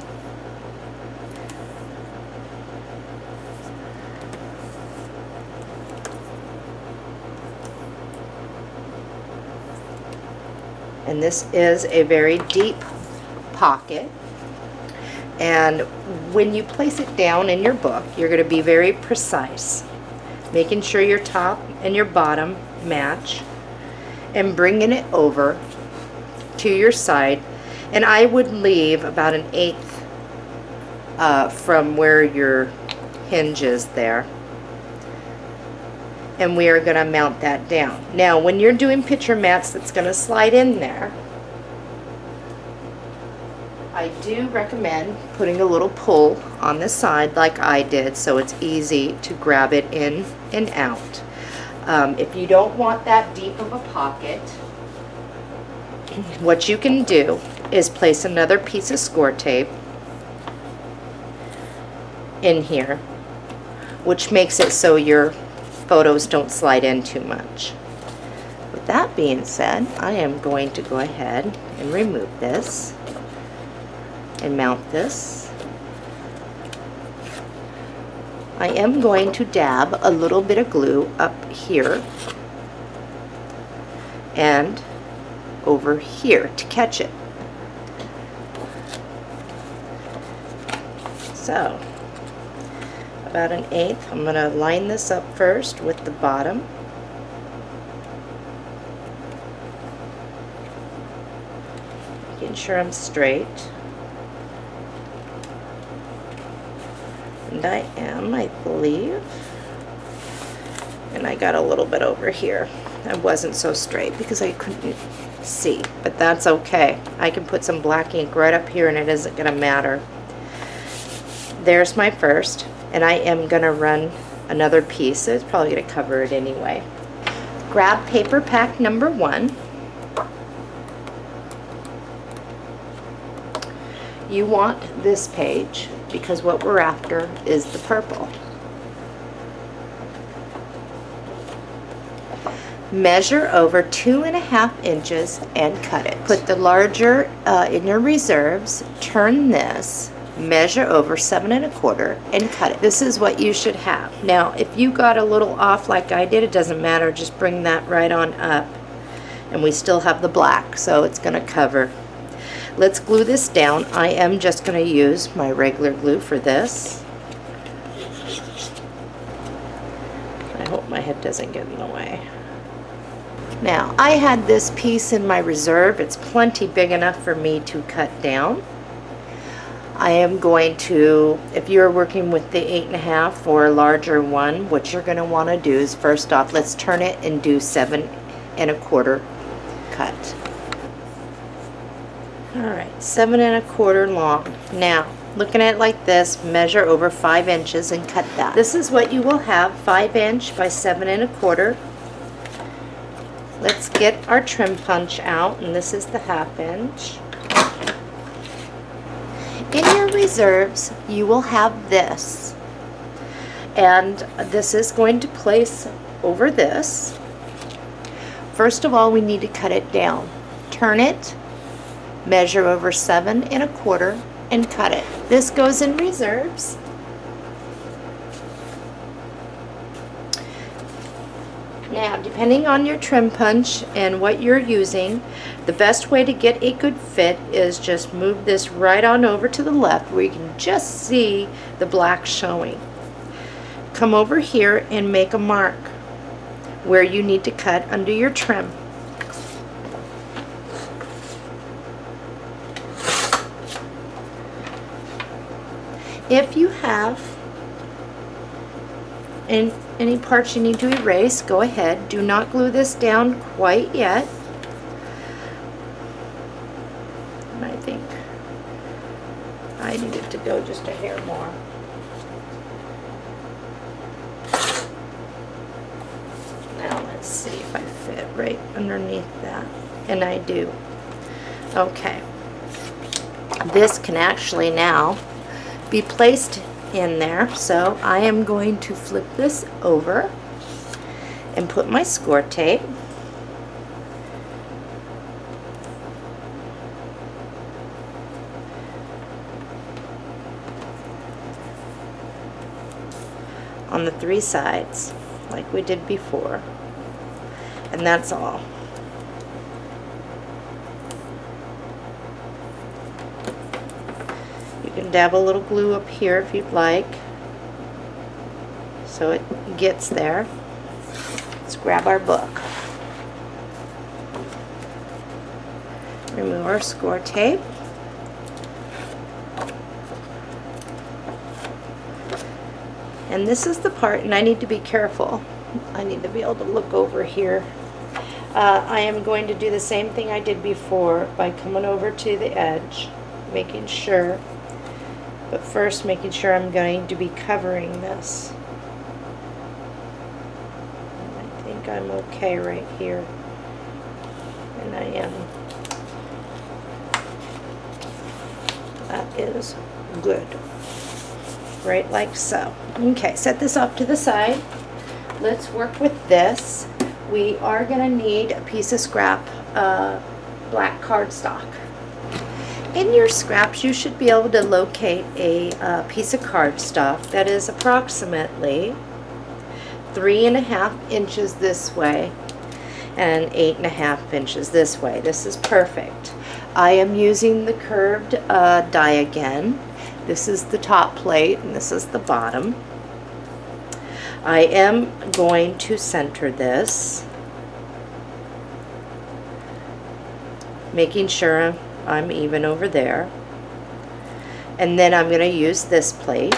[SPEAKER 1] And this is a very deep pocket. And when you place it down in your book, you're going to be very precise, making sure your top and your bottom match and bringing it over to your side. And I would leave about 1/8 from where your hinge is there, and we are going to mount that down. Now when you're doing picture mats that's going to slide in there, I do recommend putting a little pull on the side like I did, so it's easy to grab it in and out. If you don't want that deep of a pocket, what you can do is place another piece of score tape in here, which makes it so your photos don't slide in too much. With that being said, I am going to go ahead and remove this and mount this. I am going to dab a little bit of glue up here and over here to catch it. So about 1/8. I'm going to line this up first with the bottom. Making sure I'm straight. And I am, I believe. And I got a little bit over here. I wasn't so straight because I couldn't see, but that's okay. I can put some black ink right up here and it isn't going to matter. There's my first, and I am going to run another piece, so it's probably going to cover it anyway. Grab paper pack number 1. You want this page because what we're after is the purple. Measure over 2.5 inches and cut it. Put the larger in your reserves, turn this, measure over 7 1/4 and cut it. This is what you should have. Now if you got a little off like I did, it doesn't matter, just bring that right on up, and we still have the black, so it's going to cover. Let's glue this down. I am just going to use my regular glue for this. I hope my head doesn't get in the way. Now, I had this piece in my reserve. It's plenty big enough for me to cut down. I am going to, if you're working with the 8.5 or a larger one, what you're going to want to do is, first off, let's turn it and do 7 1/4 cut. Alright, 7 1/4 long. Now, looking at it like this, measure over 5 inches and cut that. This is what you will have, 5 inch by 7 1/4. Let's get our trim punch out, and this is the 1/2 inch. In your reserves, you will have this, and this is going to place over this. First of all, we need to cut it down. Turn it, measure over 7 1/4 and cut it. This goes in reserves. Now, depending on your trim punch and what you're using, the best way to get a good fit is just move this right on over to the left where you can just see the black showing. Come over here and make a mark where you need to cut under your trim. If you have any parts you need to erase, go ahead. Do not glue this down quite yet. I think I need it to go just a hair more. Now let's see if I fit right underneath that, and I do. Okay, this can actually now be placed in there, so I am going to flip this over and put my score tape. On the 3 sides like we did before, and that's all. You can dab a little glue up here if you'd like, so it gets there. Let's grab our book. Remove our score tape. And this is the part, and I need to be careful. I need to be able to look over here. I am going to do the same thing I did before by coming over to the edge, making sure, but first making sure I'm going to be covering this. And I think I'm okay right here, and I am. That is good. Right like so. Okay, set this off to the side. Let's work with this. We are going to need a piece of scrap black cardstock. In your scraps, you should be able to locate a piece of cardstock that is approximately 3.5 inches this way and 8.5 inches this way. This is perfect. I am using the curved die again. This is the top plate and this is the bottom. I am going to center this, making sure I'm even over there. And then I'm going to use this plate,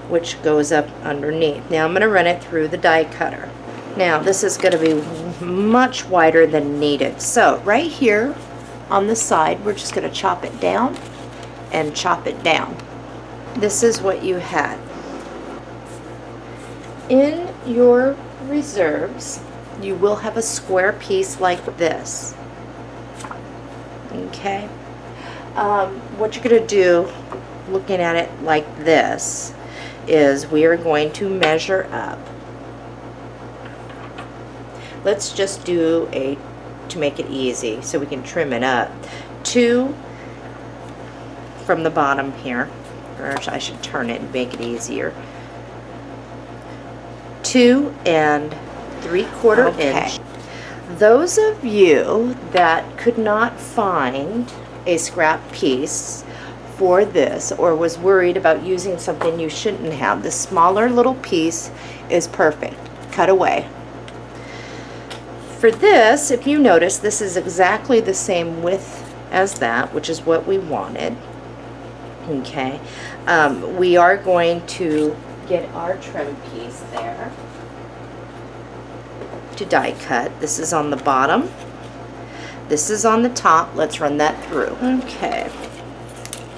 [SPEAKER 1] which goes up underneath. Now I'm going to run it through the die cutter. Now this is going to be much wider than needed. So right here on the side, we're just going to chop it down and chop it down. This is what you had. In your reserves, you will have a square piece like this. Okay? What you're going to do, looking at it like this, is we are going to measure up. Let's just do to make it easy so we can trim it up, 2 from the bottom here, or I should turn it and make it easier. 2 3/4 inch. Those of you that could not find a scrap piece for this or was worried about using something you shouldn't have, the smaller little piece is perfect. Cut away. For this, if you notice, this is exactly the same width as that, which is what we wanted. Okay, we are going to get our trim piece there to die cut. This is on the bottom. This is on the top. Let's run that through. Okay,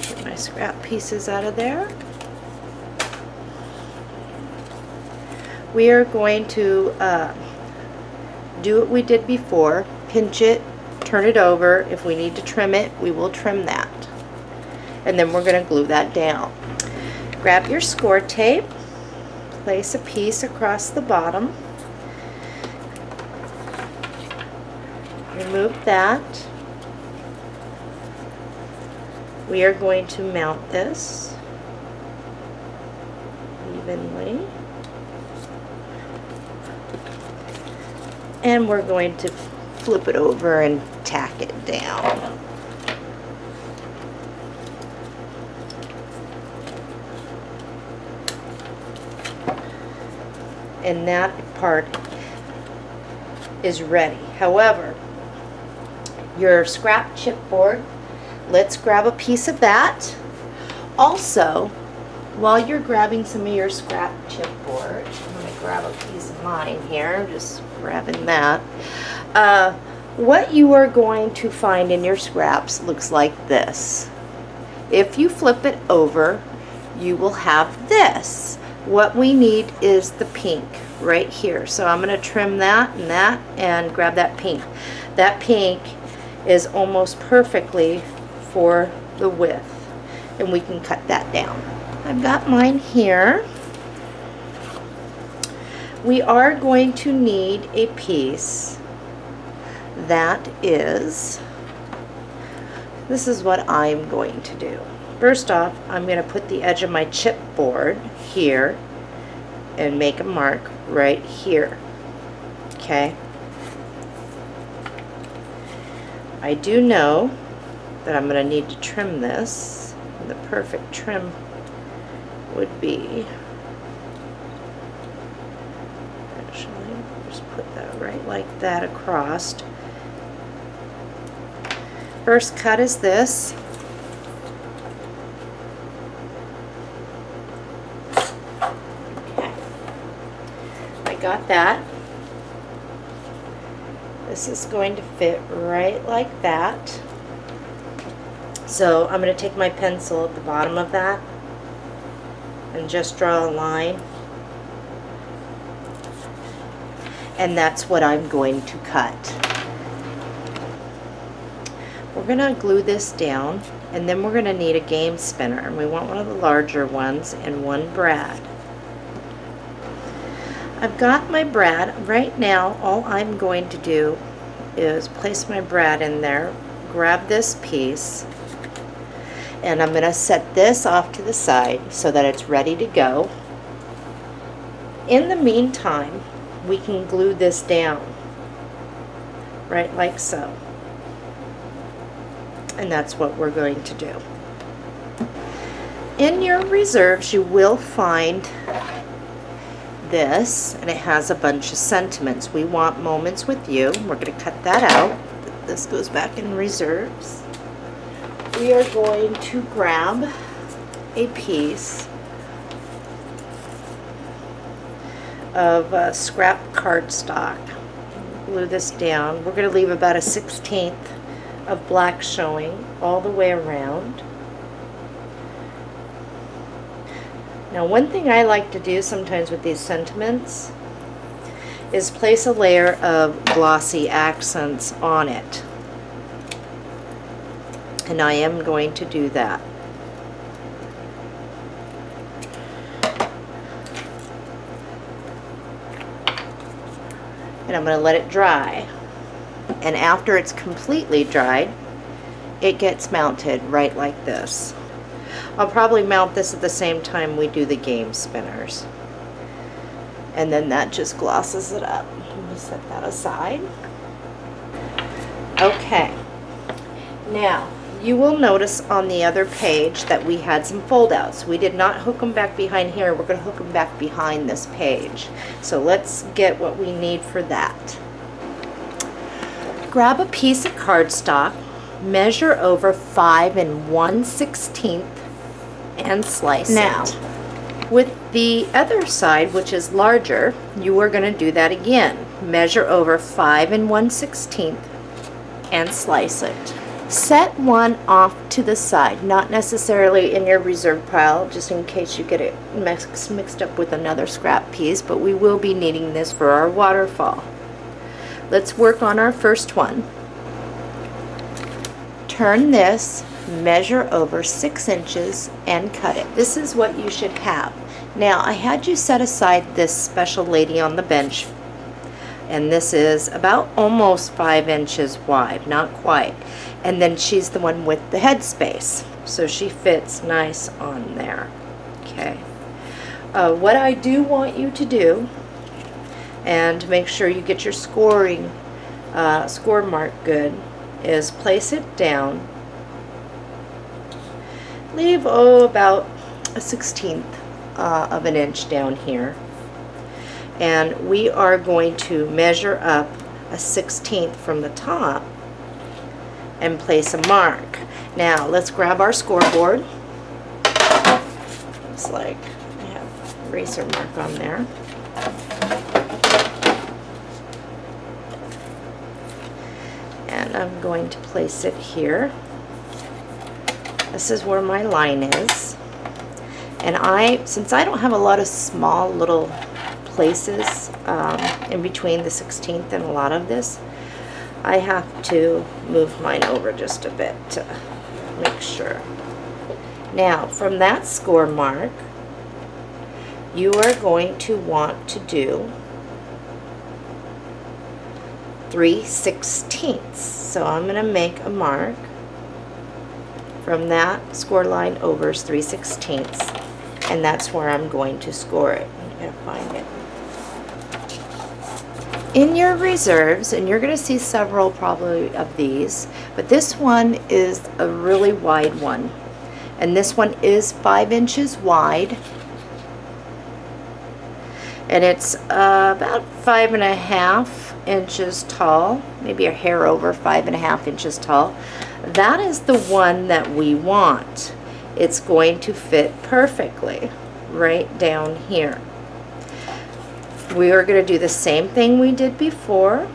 [SPEAKER 1] get my scrap pieces out of there. We are going to do what we did before, pinch it, turn it over. If we need to trim it, we will trim that. And then we're going to glue that down. Grab your score tape, place a piece across the bottom, remove that. We are going to mount this evenly. And we're going to flip it over and tack it down. And that part is ready. However, your scrap chipboard, let's grab a piece of that. Also, while you're grabbing some of your scrap chipboard, I'm going to grab a piece of mine here, just grabbing that. What you are going to find in your scraps looks like this. If you flip it over, you will have this. What we need is the pink right here. So I'm going to trim that and grab that pink. That pink is almost perfectly for the width, and we can cut that down. I've got mine here. We are going to need a piece that is, this is what I'm going to do. First off, I'm going to put the edge of my chipboard here and make a mark right here. Okay. I do know that I'm going to need to trim this. The perfect trim would be, actually, just put that right like that across. First cut is this. Okay, I got that. This is going to fit right like that. So I'm going to take my pencil at the bottom of that and just draw a line. And that's what I'm going to cut. We're going to glue this down, and then we're going to need a game spinner. And we want one of the larger ones and one brad. I've got my brad. Right now, all I'm going to do is place my brad in there, grab this piece, and I'm going to set this off to the side so that it's ready to go. In the meantime, we can glue this down, right like so. And that's what we're going to do. In your reserves, you will find this, and it has a bunch of sentiments. We want moments with you. We're going to cut that out. This goes back in reserves. We are going to grab a piece of scrap cardstock. Glue this down. We're going to leave about a 1/16 of black showing all the way around. Now, one thing I like to do sometimes with these sentiments is place a layer of glossy accents on it. And I am going to do that. And I'm going to let it dry. And after it's completely dried, it gets mounted right like this. I'll probably mount this at the same time we do the game spinners. And then that just glosses it up. Let me set that aside. Okay. Now, you will notice on the other page that we had some foldouts. We did not hook them back behind here. We're going to hook them back behind this page. So let's get what we need for that. Grab a piece of cardstock, measure over 5 1/16 and slice
[SPEAKER 2] Now,
[SPEAKER 1] it. With the other side, which is larger, you are going to do that again. Measure over 5 1/16 and slice it. Set one off to the side, not necessarily in your reserve pile, just in case you get it mixed up with another scrap piece, but we will be needing this for our waterfall. Let's work on our first one. Turn this, measure over 6 inches, and cut it. This is what you should have. Now, I had you set aside this special lady on the bench, and this is about almost 5 inches wide, not quite. And then she's the one with the headspace, so she fits nice on there. Okay. What I do want you to do, and make sure you get your score mark good, is place it down. Leave about a 1/16 of an inch down here, and we are going to measure up a 1/16 from the top and place a mark. Now let's grab our scoreboard. Looks like I have an eraser mark on there. And I'm going to place it here. This is where my line is. And since I don't have a lot of small little places in between the 1/16 and a lot of this, I have to move mine over just a bit to make sure. Now, from that score mark, you are going to want to do 3/16. So I'm going to make a mark from that score line over is 3/16, and that's where I'm going to score it. I'm going to find it. In your reserves, and you're going to see several probably of these, but this one is a really wide one, and this one is 5 inches wide, and it's about 5.5 inches tall, maybe a hair over 5.5 inches tall. That is the one that we want. It's going to fit perfectly right down here. We are going to do the same thing we did before,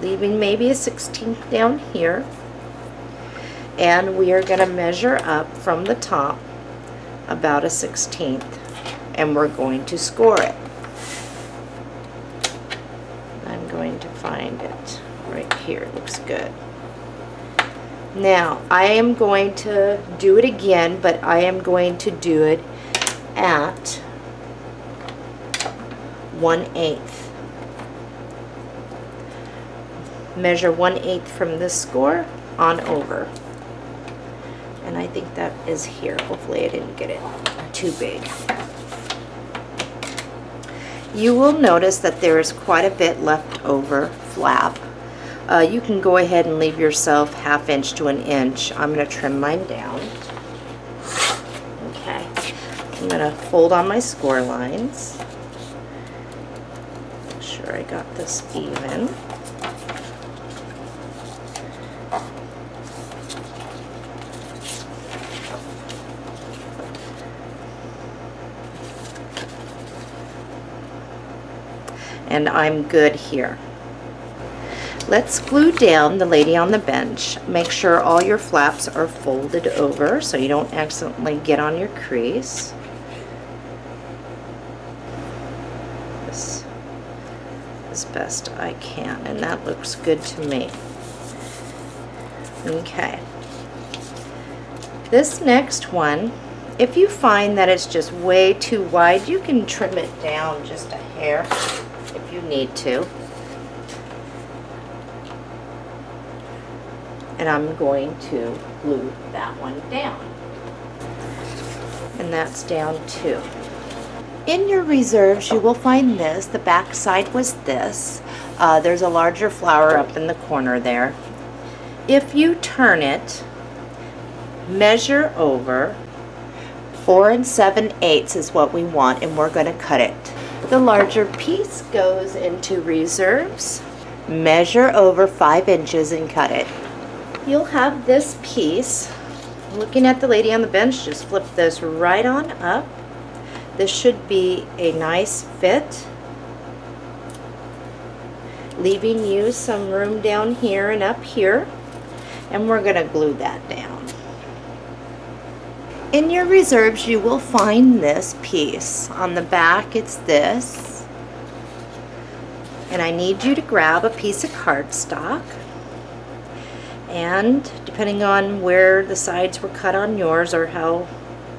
[SPEAKER 1] leaving maybe a 1/16 down here, and we are going to measure up from the top about a 1/16, and we're going to score it. I'm going to find it right here. It looks good. Now, I am going to do it again, but I am going to do it at 1/8. Measure 1/8 from this score on over. And I think that is here. Hopefully I didn't get it too big. You will notice that there is quite a bit left over flap. You can go ahead and leave yourself 1/2 inch to 1 inch. I'm going to trim mine down. Okay. I'm going to fold on my score lines. Make sure I got this even. and I'm good here. Let's glue down the lady on the bench. Make sure all your flaps are folded over so you don't accidentally get on your crease. This as best I can, and that looks good to me. Okay. This next one, if you find that it's just way too wide, you can trim it down just a hair if you need to. And I'm going to glue that one down. And that's down too. In your reserves, you will find this. The back side was this. There's a larger flower up in the corner there. If you turn it, measure over 4 7/8 is what we want, and we're going to cut it. The larger piece goes into reserves. Measure over 5 inches and cut it. You'll have this piece. Looking at the lady on the bench, just flip this right on up. This should be a nice fit, leaving you some room down here and up here, and we're going to glue that down. In your reserves, you will find this piece. On the back, it's this, and I need you to grab a piece of cardstock. And depending on where the sides were cut on yours or how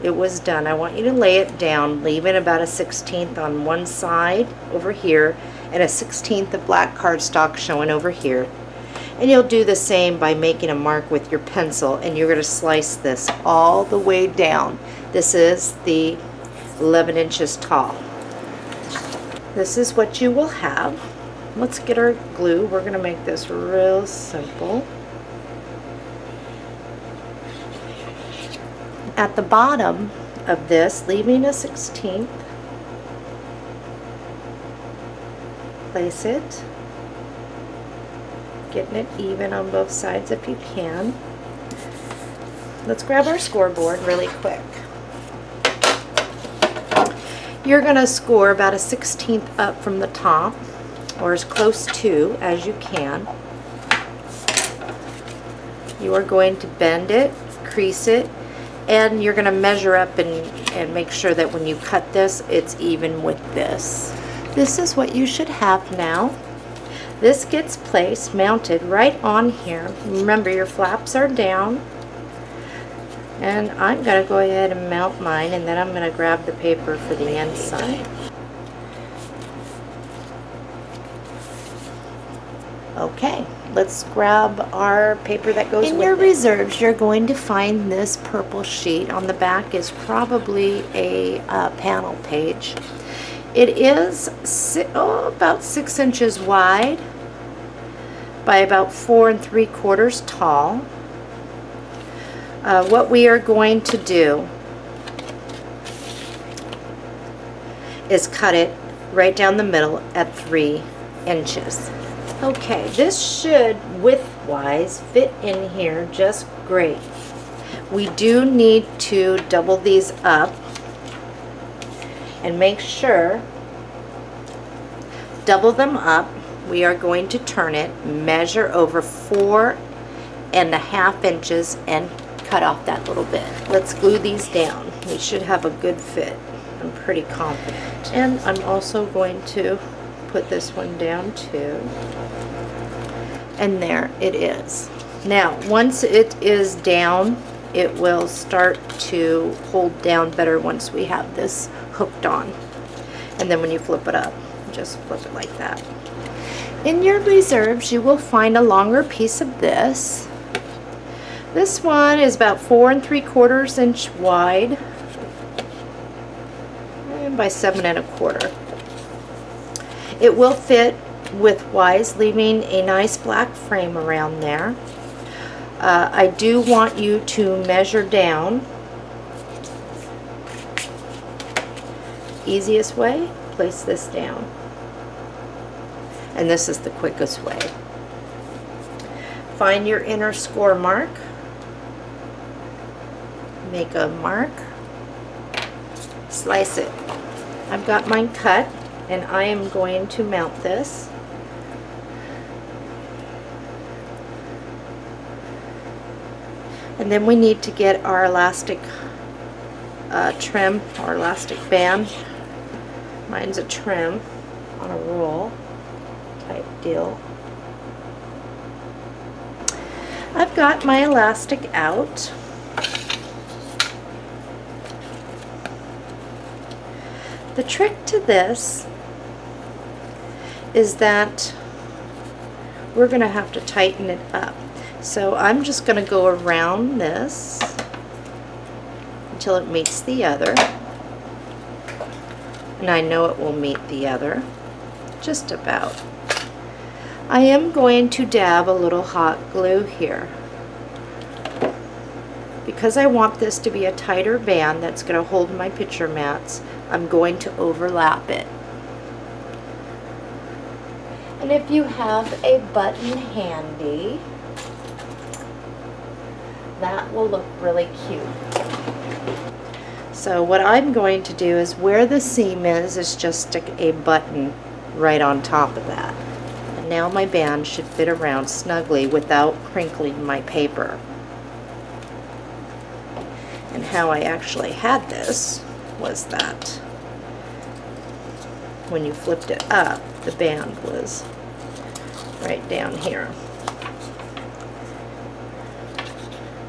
[SPEAKER 1] it was done, I want you to lay it down, leaving about a 1/16 on one side over here and a 1/16 of black cardstock showing over here. And you'll do the same by making a mark with your pencil, and you're going to slice this all the way down. This is the 11 inches tall. This is what you will have. Let's get our glue. We're going to make this real simple. At the bottom of this, leaving a 1/16, place it, getting it even on both sides if you can. Let's grab our scoreboard really quick. You're going to score about a 1/16 up from the top, or as close to as you can. You are going to bend it, crease it, and you're going to measure up and make sure that when you cut this, it's even with this. This is what you should have now. This gets placed, mounted right on here. Remember, your flaps are down. And I'm going to go ahead and mount mine, and then I'm going to grab the paper for the inside. Okay, let's grab our paper that goes with it. In your reserves, you're going to find this purple sheet. On the back is probably a panel page. It is about 6 inches wide by about 4 3/4 tall. What we are going to do is cut it right down the middle at 3 inches. Okay, this should width-wise fit in here just great. We do need to double these up and make sure, double them up. We are going to turn it, measure over 4 1/2 inches and cut off that little bit. Let's glue these down. We should have a good fit. I'm pretty confident. And I'm also going to put this one down too. And there it is. Now, once it is down, it will start to hold down better once we have this hooked on. And then when you flip it up, just flip it like that. In your reserves, you will find a longer piece of this. This one is about 4 3/4 inch wide and by 7 1/4. It will fit widthwise, leaving a nice black frame around there. I do want you to measure down. Easiest way, place this down. And this is the quickest way. Find your inner score mark. Make a mark. Slice it. I've got mine cut. And I am going to mount this. And then we need to get our elastic trim, or elastic band. Mine's a trim on a roll type deal. I've got my elastic out. The trick to this is that we're going to have to tighten it up. So I'm just going to go around this until it meets the other. And I know it will meet the other, just about. I am going to dab a little hot glue here. Because I want this to be a tighter band that's going to hold my picture mats, I'm going to overlap it. And if you have a button handy, that will look really cute. So what I'm going to do is where the seam is just stick a button right on top of that. And now my band should fit around snugly without crinkling my paper. And how I actually had this was that when you flipped it up, the band was right down here.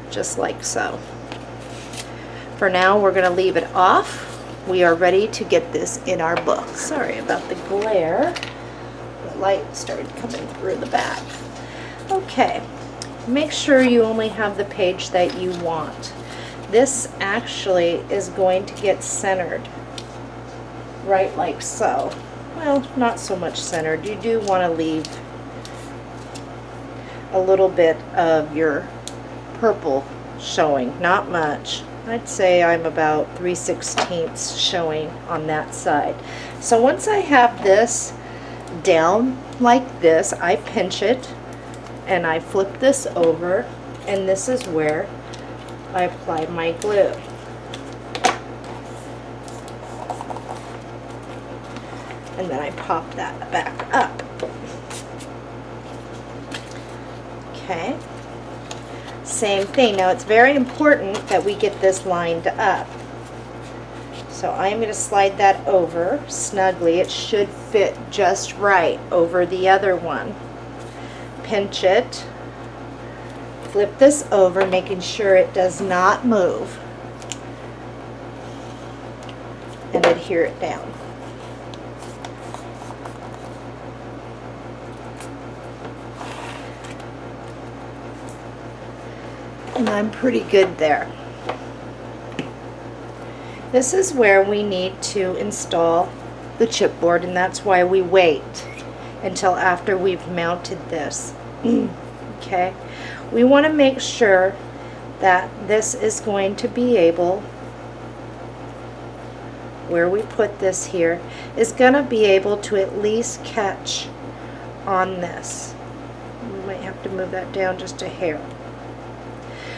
[SPEAKER 1] Just like so. For now, we're going to leave it off. We are ready to get this in our book. Sorry about the glare. The light started coming through the back. Okay, make sure you only have the page that you want. This actually is going to get centered right like so. Well, not so much centered. You do want to leave a little bit of your purple showing, not much. I'd say I'm about 3/16 showing on that side. So once I have this down like this, I pinch it and I flip this over, and this is where I apply my glue. And then I pop that back up. Okay. Same thing. Now it's very important that we get this lined up. So I'm going to slide that over snugly. It should fit just right over the other one. Pinch it. Flip this over, making sure it does not move. And adhere it down. And I'm pretty good there. This is where we need to install the chipboard, and that's why we wait until after we've mounted this. Okay, we want to make sure that this is going to be able, where we put this here, is going to be able to at least catch on this. We might have to move that down just a hair.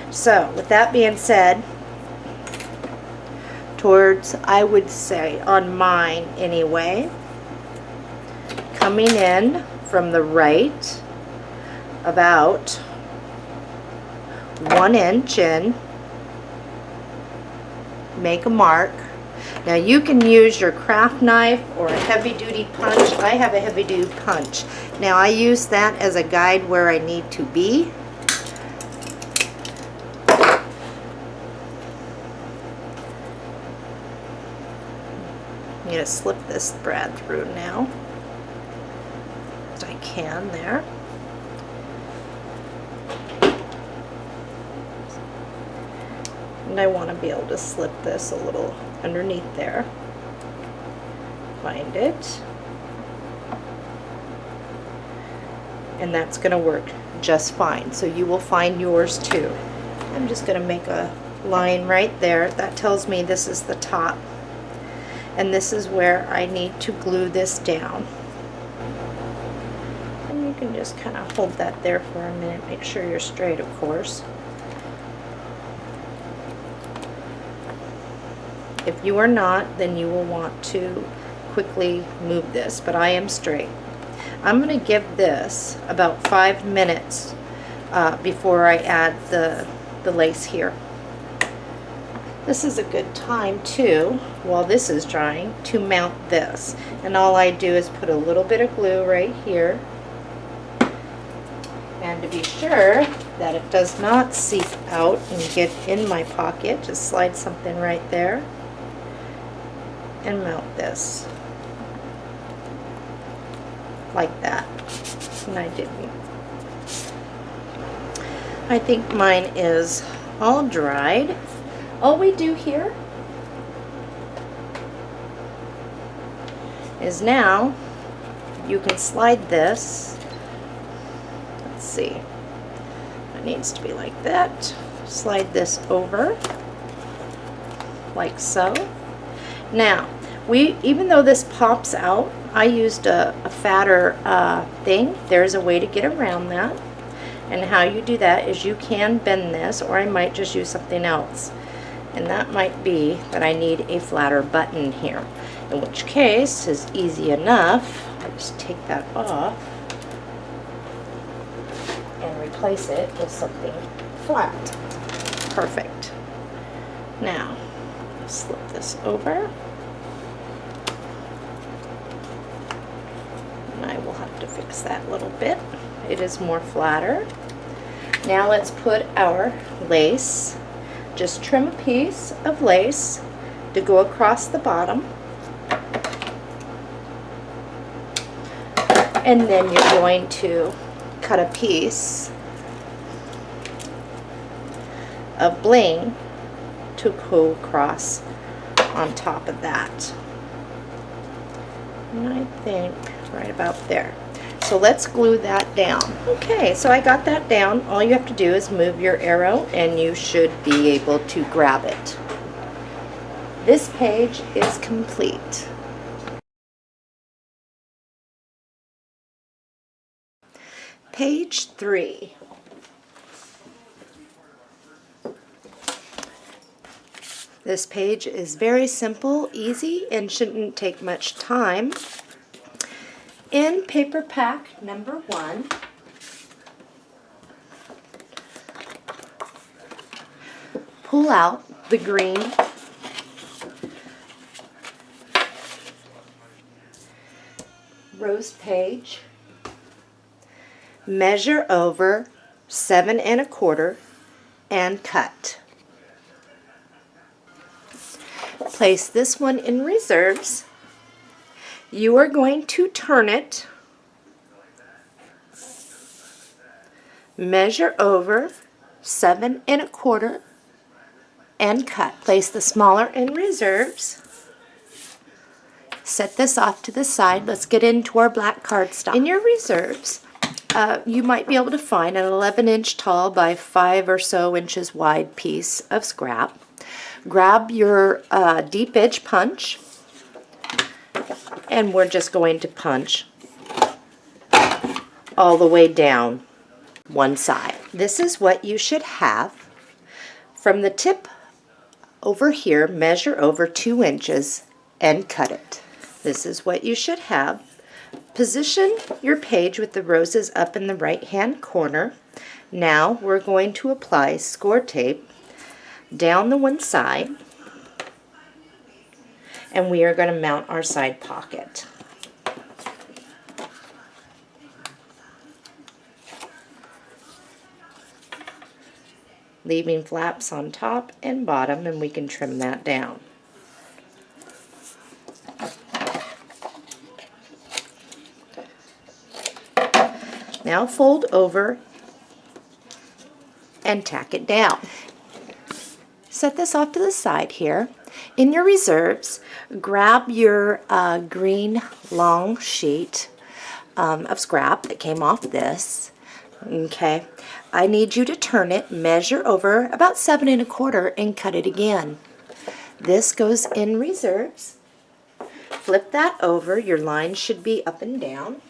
[SPEAKER 1] So with that being said, towards, I would say on mine anyway, coming in from the right about 1 inch in, make a mark. Now you can use your craft knife or a heavy duty punch. I have a heavy duty punch. Now I use that as a guide where I need to be. I'm going to slip this thread through now. As I can there. And I want to be able to slip this a little underneath there. Find it. And that's going to work just fine. So you will find yours too. I'm just going to make a line right there. That tells me this is the top. And this is where I need to glue this down. And you can just kind of hold that there for a minute. Make sure you're straight, of course. If you are not, then you will want to quickly move this, but I am straight. I'm going to give this about 5 minutes before I add the lace here. This is a good time too, while this is drying, to mount this. And all I do is put a little bit of glue right here. And to be sure that it does not seep out and get in my pocket, just slide something right there and mount this. Like that. And I didn't. I think mine is all dried. All we do here is now you can slide this. Let's see. It needs to be like that. Slide this over like so. Now, even though this pops out, I used a fatter thing. There's a way to get around that. And how you do that is you can bend this, or I might just use something else. And that might be that I need a flatter button here, in which case is easy enough. I just take that off and replace it with something flat. Perfect. Now, slip this over. And I will have to fix that a little bit. It is more flatter. Now let's put our lace. Just trim a piece of lace to go across the bottom. And then you're going to cut a piece of bling to go across on top of that. And I think right about there. So let's glue that down. Okay, so I got that down. All you have to do is move your arrow and you should be able to grab it. This page is complete. Page 3. This page is very simple, easy, and shouldn't take much time. In paper pack number 1, pull out the green rose page, measure over 7 1/4 and cut. Place this one in reserves. You are going to turn it, measure over 7 1/4 and cut. Place the smaller in reserves. Set this off to the side. Let's get into our black cardstock. In your reserves, you might be able to find an 11-inch tall by 5 or so inches wide piece of scrap. Grab your deep edge punch, and we're just going to punch all the way down one side. This is what you should have. From the tip over here, measure over 2 inches and cut it. This is what you should have. Position your page with the roses up in the right hand corner. Now we're going to apply score tape down the one side, and we are going to mount our side pocket. Leaving flaps on top and bottom, and we can trim that down. Now fold over and tack it down. Set this off to the side here. In your reserves, grab your green long sheet of scrap that came off this. Okay, I need you to turn it, measure over about 7 1/4 and cut it again. This goes in reserves. Flip that over. Your line should be up and down.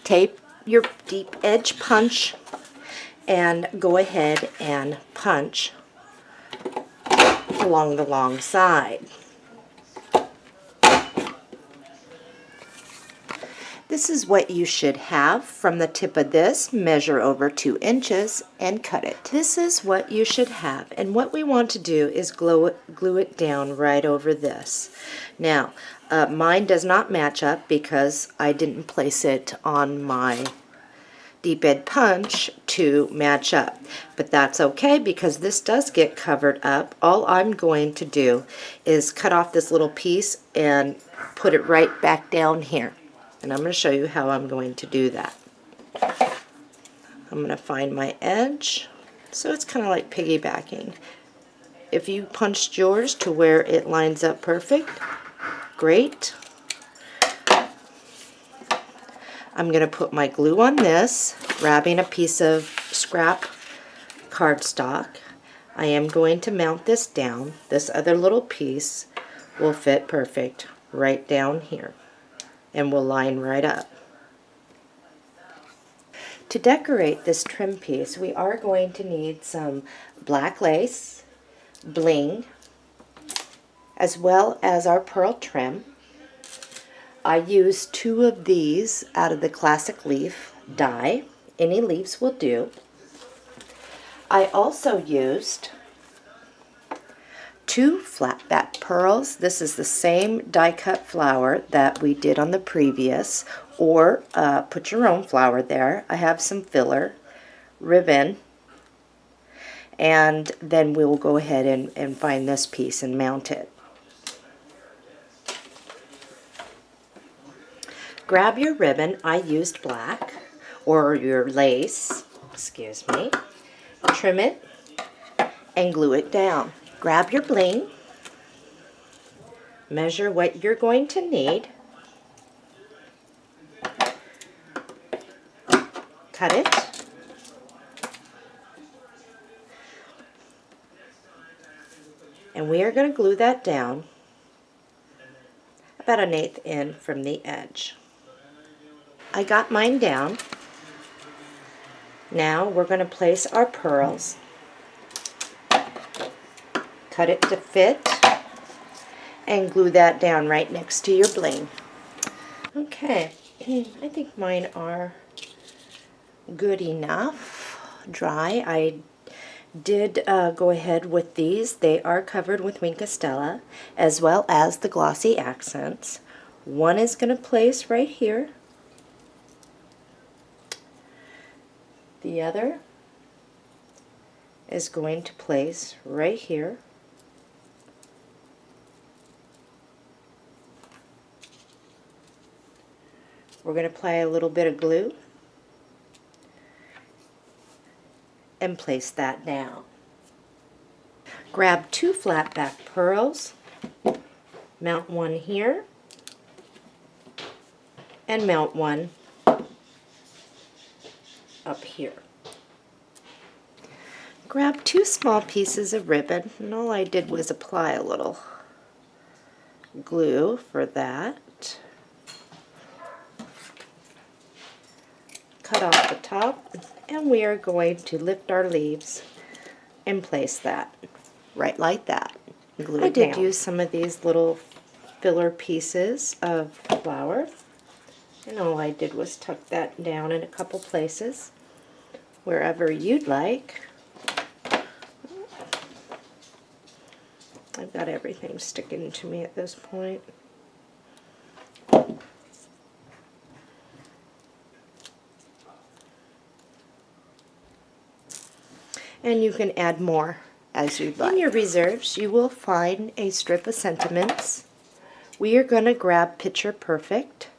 [SPEAKER 1] Tape your deep edge punch and go ahead and punch along the long side. This is what you should have from the tip of this. Measure over 2 inches and cut it. This is what you should have, and what we want to do is glue it down right over this. Now, mine does not match up because I didn't place it on my deep ed punch to match up, but that's okay because this does get covered up. All I'm going to do is cut off this little piece and put it right back down here, and I'm going to show you how I'm going to do that. I'm going to find my edge, so it's kind of like piggybacking. If you punched yours to where it lines up perfect, great. I'm going to put my glue on this, grabbing a piece of scrap cardstock. I am going to mount this down. This other little piece will fit perfect right down here and will line right up. To decorate this trim piece, we are going to need some black lace, bling, as well as our pearl trim. I used 2 of these out of the classic leaf die. Any leaves will do. I also used 2 flat back pearls. This is the same die cut flower that we did on the previous, or put your own flower there. I have some filler, ribbon, and then we'll go ahead and find this piece and mount it. Grab your ribbon. I used black, or your lace, excuse me. Trim it and glue it down. Grab your bling. Measure what you're going to need. Cut it. And we are going to glue that down about 1/8 in from the edge. I got mine down. Now we're going to place our pearls. Cut it to fit and glue that down right next to your bling. Okay, I think mine are good enough. Dry. I did go ahead with these. They are covered with Wink Stella as well as the glossy accents. One is going to place right here. The other is going to place right here. We're going to apply a little bit of glue and place that down. Grab 2 flat back pearls, mount one here, and mount one up here. Grab 2 small pieces of ribbon, and all I did was apply a little glue for that. Cut off the top, and we are going to lift our leaves and place that right like that. Glue it down. I did use some of these little filler pieces of flower, and all I did was tuck that down in a couple places wherever you'd like. I've got everything sticking to me at this point. And you can add more as you'd like. In your reserves, you will find a strip of sentiments. We are going to grab Picture Perfect.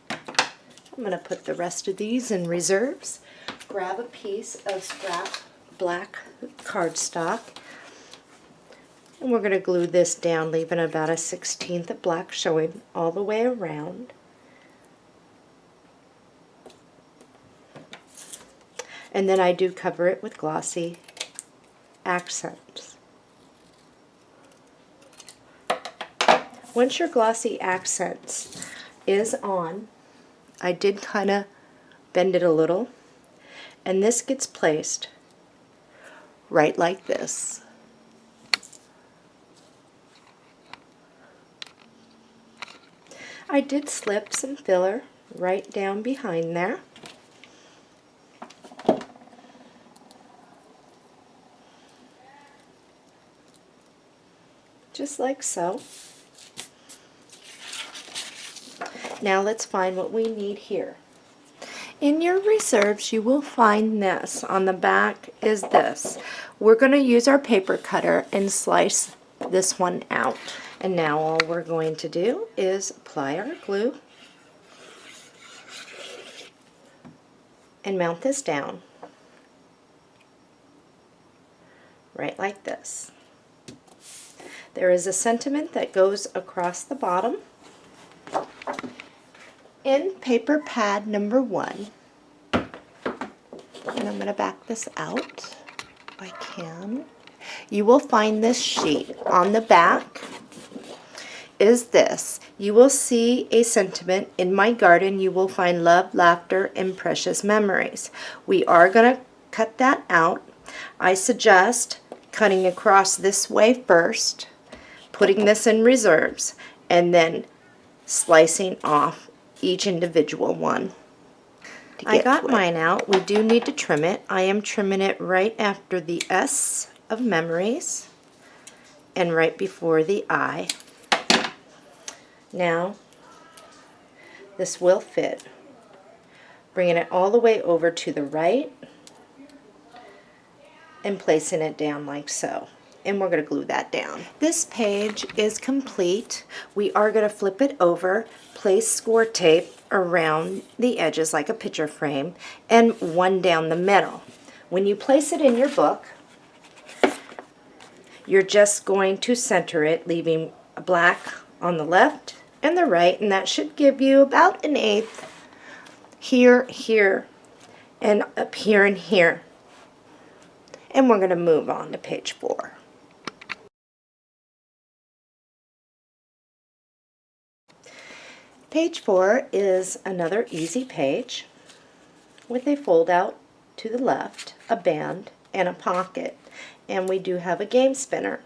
[SPEAKER 1] I'm going to put the rest of these in reserves. Grab a piece of scrap black cardstock, and we're going to glue this down, leaving about 1/16 of black showing all the way around. And then I do cover it with glossy accents. Once your glossy accents is on, I did kind of bend it a little, and this gets placed right like this. I did slip some filler right down behind there. Just like so. Now let's find what we need here. In your reserves, you will find this. On the back is this. We're going to use our paper cutter and slice this one out. And now all we're going to do is apply our glue and mount this down right like this. There is a sentiment that goes across the bottom. In paper pad number 1, and I'm going to back this out if I can, you will find this sheet. On the back is this. You will see a sentiment, in my garden you will find love, laughter, and precious memories. We are going to cut that out. I suggest cutting across this way first, putting this in reserves, and then slicing off each individual one. I got mine out. We do need to trim it. I am trimming it right after the S of memories and right before the I. Now, this will fit. Bringing it all the way over to the right and placing it down like so. And we're going to glue that down. This page is complete. We are going to flip it over, place score tape around the edges like a picture frame, and one down the middle. When you place it in your book, you're just going to center it, leaving a black on the left and the right, and that should give you about 1/8 here, here, and up here and here. And we're going to move on to page 4. Page 4 is another easy page with a fold out to the left, a band, and a pocket. And we do have a game spinner.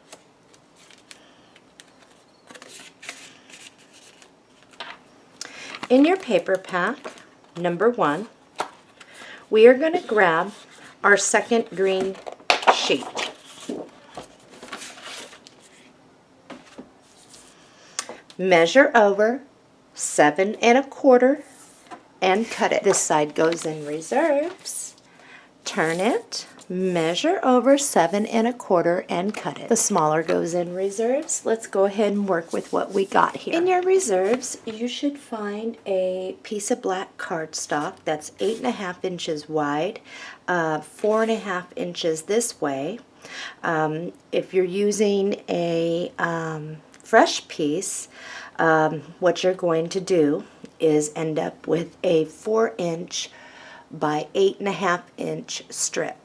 [SPEAKER 1] In your paper pack, number 1, we are going to grab our second green sheet. Measure over 7 1/4 and cut it. This side goes in reserves. Turn it, measure over 7 1/4 and cut it. The smaller goes in reserves. Let's go ahead and work with what we got here. In your reserves, you should find a piece of black cardstock that's 8 1/2 inches wide, 4 1/2 inches this way. If you're using a fresh piece, what you're going to do is end up with a 4-inch by 8 1/2 inch strip.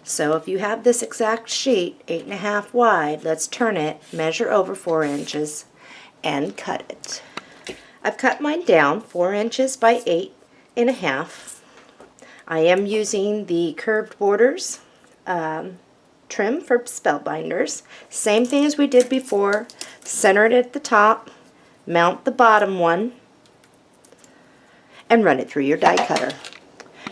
[SPEAKER 1] So if you have this exact sheet, 8 1/2 wide, let's turn it, measure over 4 inches, and cut it. I've cut mine down 4 inches by 8 1/2. I am using the curved borders trim for spellbinders. Same thing as we did before. Center it at the top, mount the bottom one, and run it through your die cutter.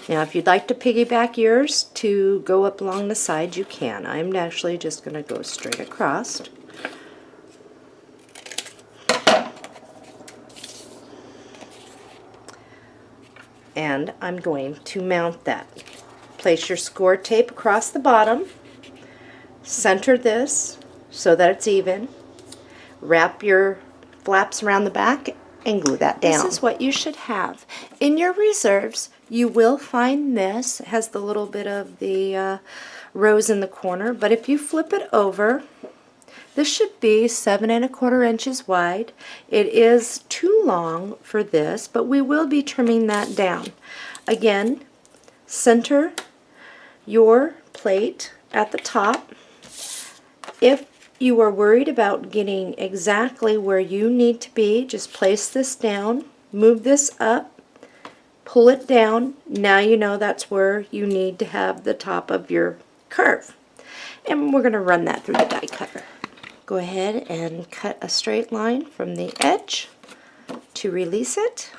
[SPEAKER 1] Now if you'd like to piggyback yours to go up along the side, you can. I'm actually just going to go straight across. And I'm going to mount that. Place your score tape across the bottom, center this so that it's even, wrap your flaps around the back, and glue that down. This is what you should have. In your reserves, you will find this. It has the little bit of the rose in the corner, but if you flip it over, this should be 7 1/4 inches wide. It is too long for this, but we will be trimming that down. Again, center your plate at the top. If you are worried about getting exactly where you need to be, just place this down, move this up, pull it down. Now you know that's where you need to have the top of your curve. And we're going to run that through the die cutter. Go ahead and cut a straight line from the edge to to release it.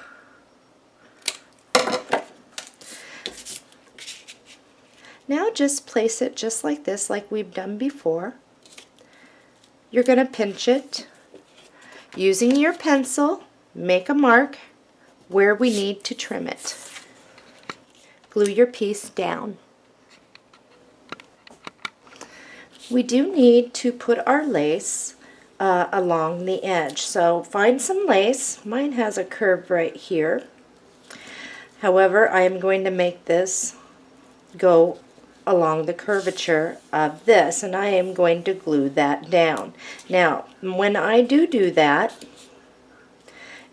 [SPEAKER 1] Now just place it just like this, like we've done before. You're going to pinch it. Using your pencil, make a mark where we need to trim it. Glue your piece down. We do need to put our lace along the edge. So find some lace. Mine has a curve right here. However, I am going to make this go along the curvature of this, and I am going to glue that down. Now, when I do that,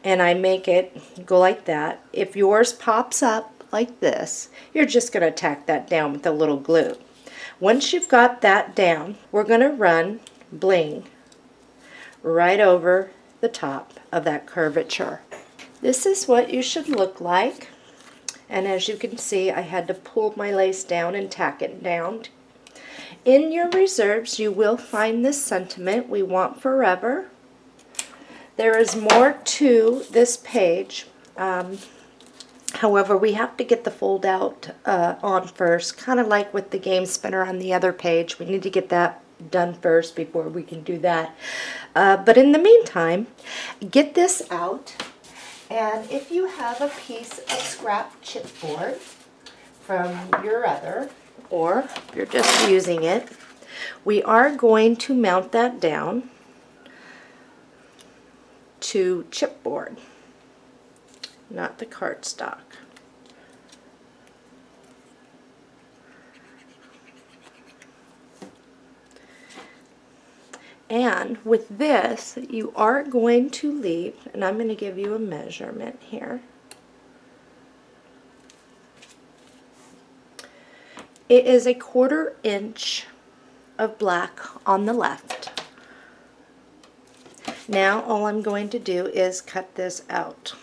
[SPEAKER 1] and I make it go like that, if yours pops up like this, you're just going to tack that down with a little glue. Once you've got that down, we're going to run bling right over the top of that curvature. This is what you should look like. And as you can see, I had to pull my lace down and tack it down. In your reserves, you will find this sentiment, "We want forever." There is more to this page. However, we have to get the fold out on first, kind of like with the game spinner on the other page. We need to get that done first before we can do that. But in the meantime, get this out. And if you have a piece of scrap chipboard from your other, or you're just using it, we are going to mount that down to chipboard, not the cardstock. And with this, you are going to leave, and I'm going to give you a measurement here. It is 1/4 inch of black on the left. Now all I'm going to do is cut this out.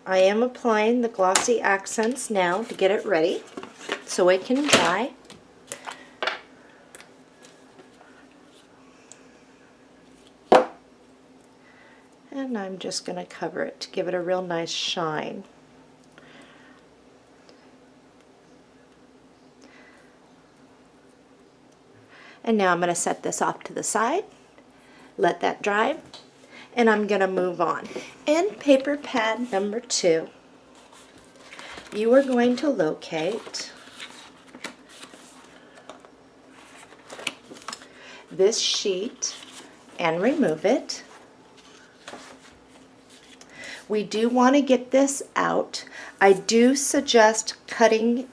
[SPEAKER 1] I am applying the glossy accents now to get it ready so it can dry. And I'm just going to cover it to give it a real nice shine. And now I'm going to set this off to the side, let that dry, and I'm going to move on. In paper pad number 2, you are going to locate this sheet and remove it. We do want to get this out. I do suggest cutting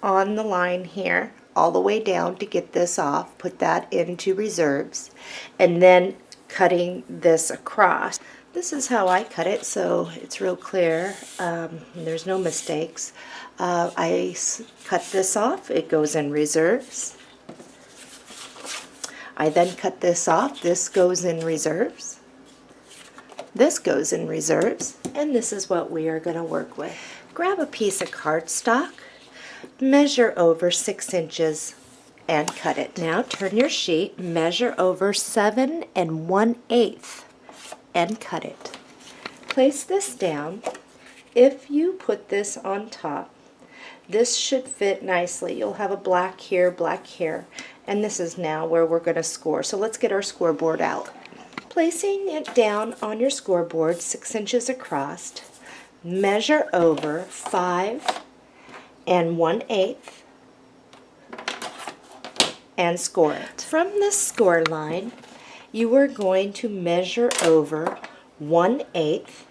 [SPEAKER 1] on the line here all the way down to get this off. Put that into reserves, and then cutting this across. This is how I cut it, so it's real clear. There's no mistakes. I cut this off. It goes in reserves. I then cut this off. This goes in reserves. This goes in reserves, and this is what we are going to work with. Grab a piece of cardstock, measure over 6 inches, and cut it. Now turn your sheet, measure over 7 1/8, and cut it. Place this down. If you put this on top, this should fit nicely. You'll have a black here, and this is now where we're going to score. So let's get our scoreboard out. Placing it down on your scoreboard 6 inches across, measure over 5 1/8 and score it. From this score line, you are going to measure over 1/8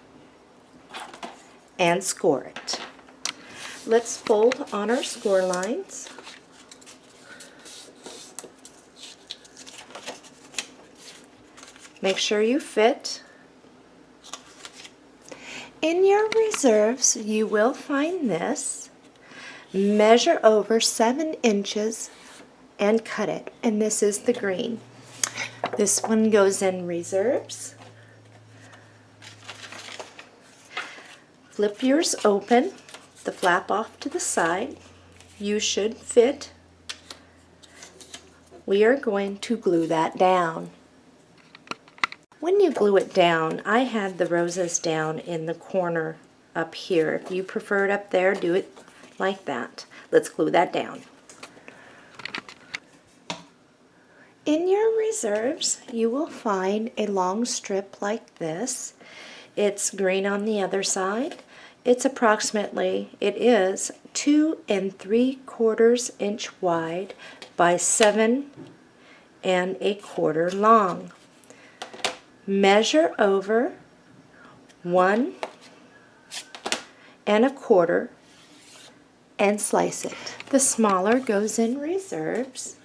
[SPEAKER 1] and score it. Let's fold on our score lines. Make sure you fit. In your reserves, you will find this. Measure over 7 inches and cut it. And this is the green. This one goes in reserves. Flip yours open, the flap off to the side. You should fit. We are going to glue that down. When you glue it down, I had the roses down in the corner up here. If you prefer it up there, do it like that. Let's glue that down. In your reserves, you will find a long strip like this. It's green on the other side. It is 2 3/4 inch wide by 7 1/4 long. Measure over 1 1/4 and slice it. The smaller goes in reserves.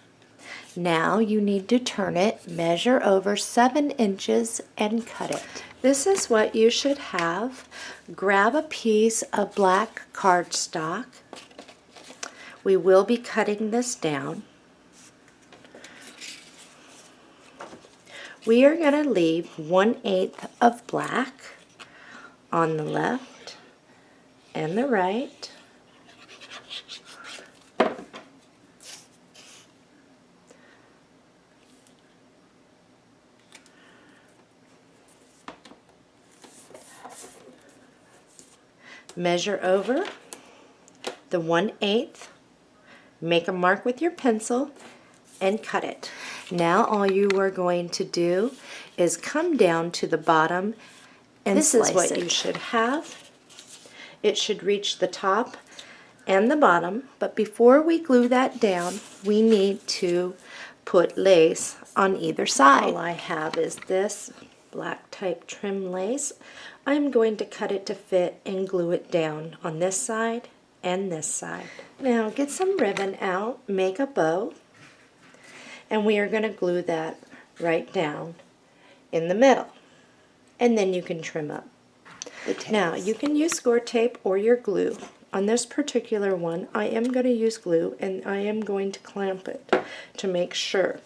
[SPEAKER 1] Now you need to turn it, measure over 7 inches and cut it. This is what you should have. Grab a piece of black cardstock. We will be cutting this down. We are going to leave 1/8 of black on the left and the right. Measure over the 1/8, make a mark with your pencil, and cut it. Now all you are going to do is come down to the bottom and slice it. This is what you should have. It should reach the top and the bottom, but before we glue that down, we need to put lace on either side. All I have is this black type trim lace. I'm going to cut it to fit and glue it down on this side and this side. Now get some ribbon out, make a bow, and we are going to glue that right down in the middle. And then you can trim up the tails. Now you can use score tape or your glue. On this particular one, I am going to use glue, and I am going to clamp it to make sure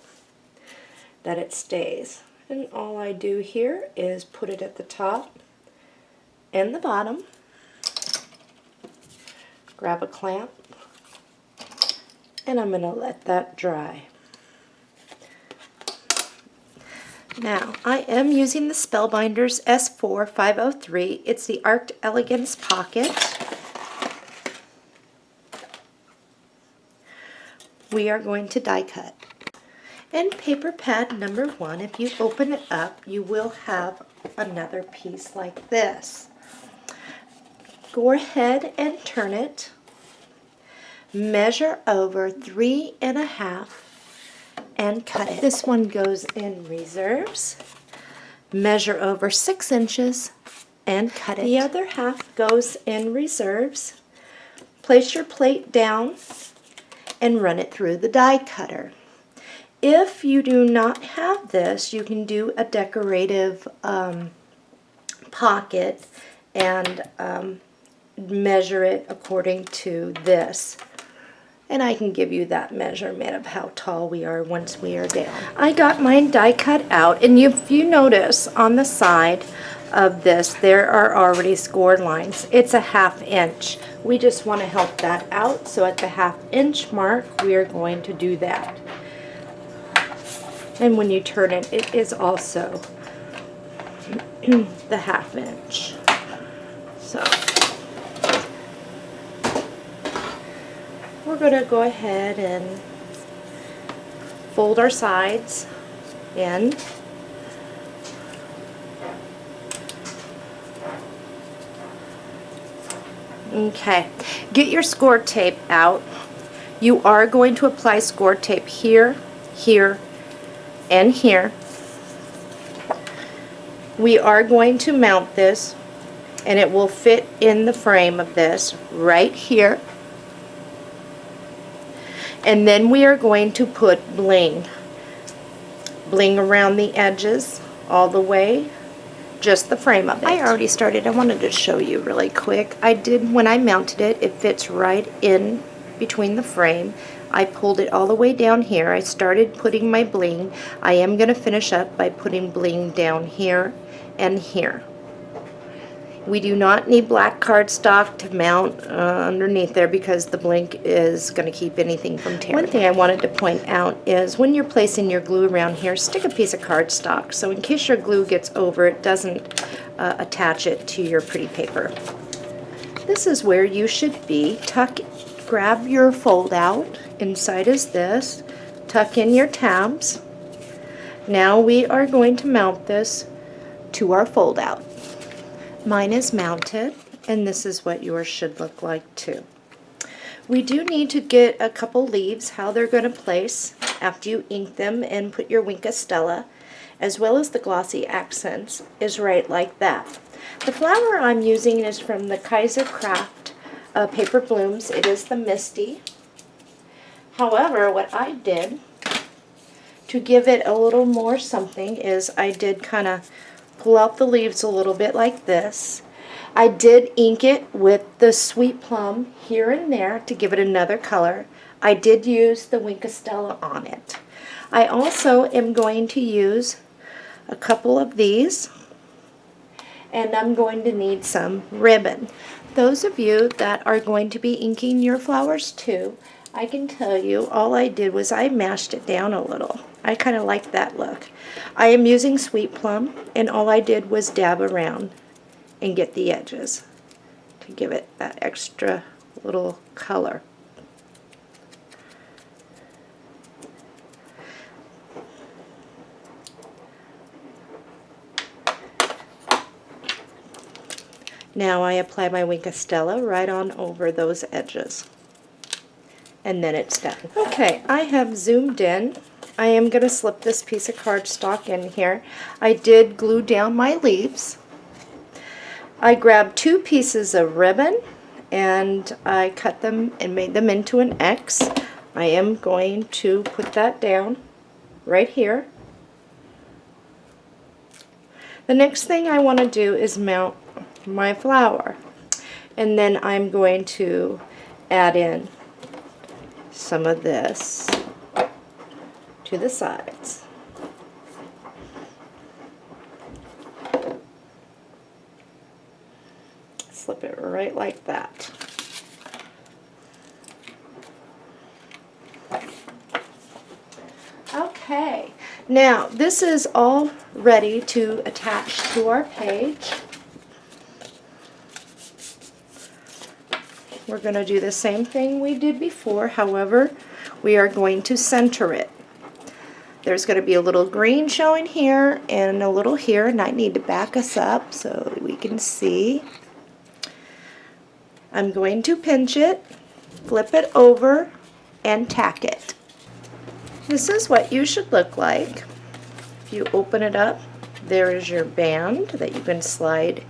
[SPEAKER 1] that it stays. And all I do here is put it at the top and the bottom, grab a clamp, and I'm going to let that dry. Now, I am using the Spellbinders S4 503. It's the Arced Elegance Pocket. We are going to die cut. And paper pad number 1, if you open it up, you will have another piece like this. Go ahead and turn it. Measure over 3 1/2 and cut it. This one goes in reserves. Measure over 6 inches and cut it. The other half goes in reserves. Place your plate down and run it through the die cutter. If you do not have this, you can do a decorative pocket and measure it according to this. And I can give you that measurement of how tall we are once we are down. I got mine die cut out, and if you notice on the side of this, there are already scored lines. It's a 1/2 inch. We just want to help that out, so at the 1/2 inch mark, we are going to do that. And when you turn it, it is also the 1/2 inch. So we're going to go ahead and fold our sides in. Okay, get your score tape out. You are going to apply score tape here, here, and here. We are going to mount this, and it will fit in the frame of this right here. And then we are going to put bling around the edges all the way, just the frame of it. I already started. I wanted to show you really quick. I did, when I mounted it, it fits right in between the frame. I pulled it all the way down here. I started putting my bling. I am going to finish up by putting bling down here and here. We do not need black cardstock to mount underneath there because the blink is going to keep anything from tearing. One thing I wanted to point out is when you're placing your glue around here, stick a piece of cardstock so in case your glue gets over, it doesn't attach it to your pretty paper. This is where you should be. Grab your fold out. Inside is this. Tuck in your tabs. Now we are going to mount this to our fold out. Mine is mounted, and this is what yours should look like too. We do need to get a couple leaves, how they're going to place after you ink them and put your Wink of Stella, as well as the glossy accents, is right like that. The flower I'm using is from the Kaiser Craft Paper Blooms. It is the Misty. However, what I did to give it a little more something is I did kind of pull out the leaves a little bit like this. I did ink it with the Sweet Plum here and there to give it another color. I did use the Wink of Stella on it. I also am going to use a couple of these, and I'm going to need some ribbon. Those of you that are going to be inking your flowers too, I can tell you all I did was I mashed it down a little. I kind of like that look. I am using Sweet Plum, and all I did was dab around and get the edges to give it that extra little color. Now I apply my Wink of Stella right on over those edges. And then it's done. Okay, I have zoomed in. I am going to slip this piece of cardstock in here. I did glue down my leaves. I grabbed 2 pieces of ribbon and I cut them and made them into an X. I am going to put that down right here. The next thing I want to do is mount my flower, and then I'm going to add in some of this to the sides. Slip it right like that. Okay, now this is all ready to attach to our page. We're going to do the same thing we did before, however, we are going to center it. There's going to be a little green showing here and a little here, and I need to back us up so we can see. I'm going to pinch it, flip it over, and tack it. This is what you should look like. If you open it up, there is your band that you can slide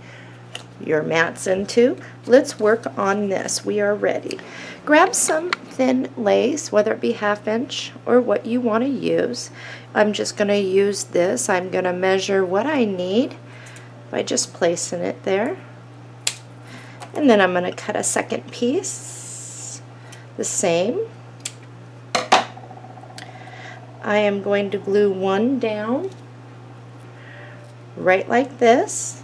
[SPEAKER 1] your mats into. Let's work on this. We are ready. Grab some thin lace, whether it be 1/2 inch or what you want to use. I'm just going to use this. I'm going to measure what I need by just placing it there. And then I'm going to cut a second piece the same. I am going to glue one down right like this,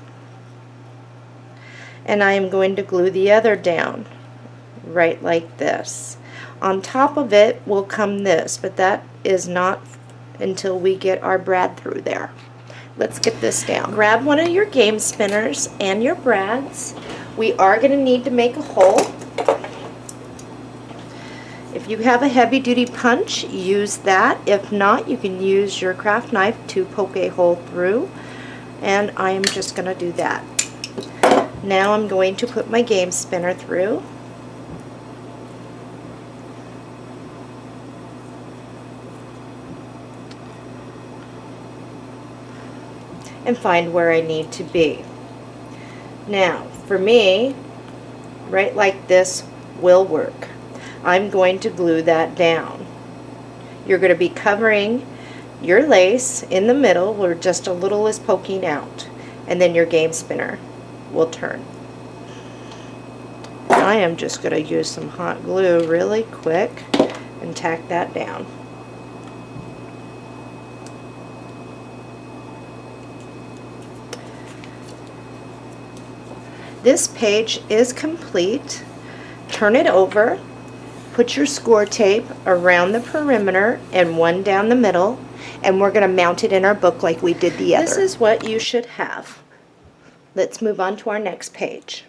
[SPEAKER 1] and I am going to glue the other down right like this. On top of it will come this, but that is not until we get our brad through there. Let's get this down. Grab one of your game spinners and your brads. We are going to need to make a hole. If you have a heavy-duty punch, use that. If not, you can use your craft knife to poke a hole through, and I am just going to do that. Now I'm going to put my game spinner through. And find where I need to be. Now, for me, right like this will work. I'm going to glue that down. You're going to be covering your lace in the middle where just a little is poking out, and then your game spinner will turn. I am just going to use some hot glue really quick and tack that down. This page is complete. Turn it over, put your score tape around the perimeter and one down the middle, and we're going to mount it in our book like we did the other. This is what you should have. Let's move on to our next page.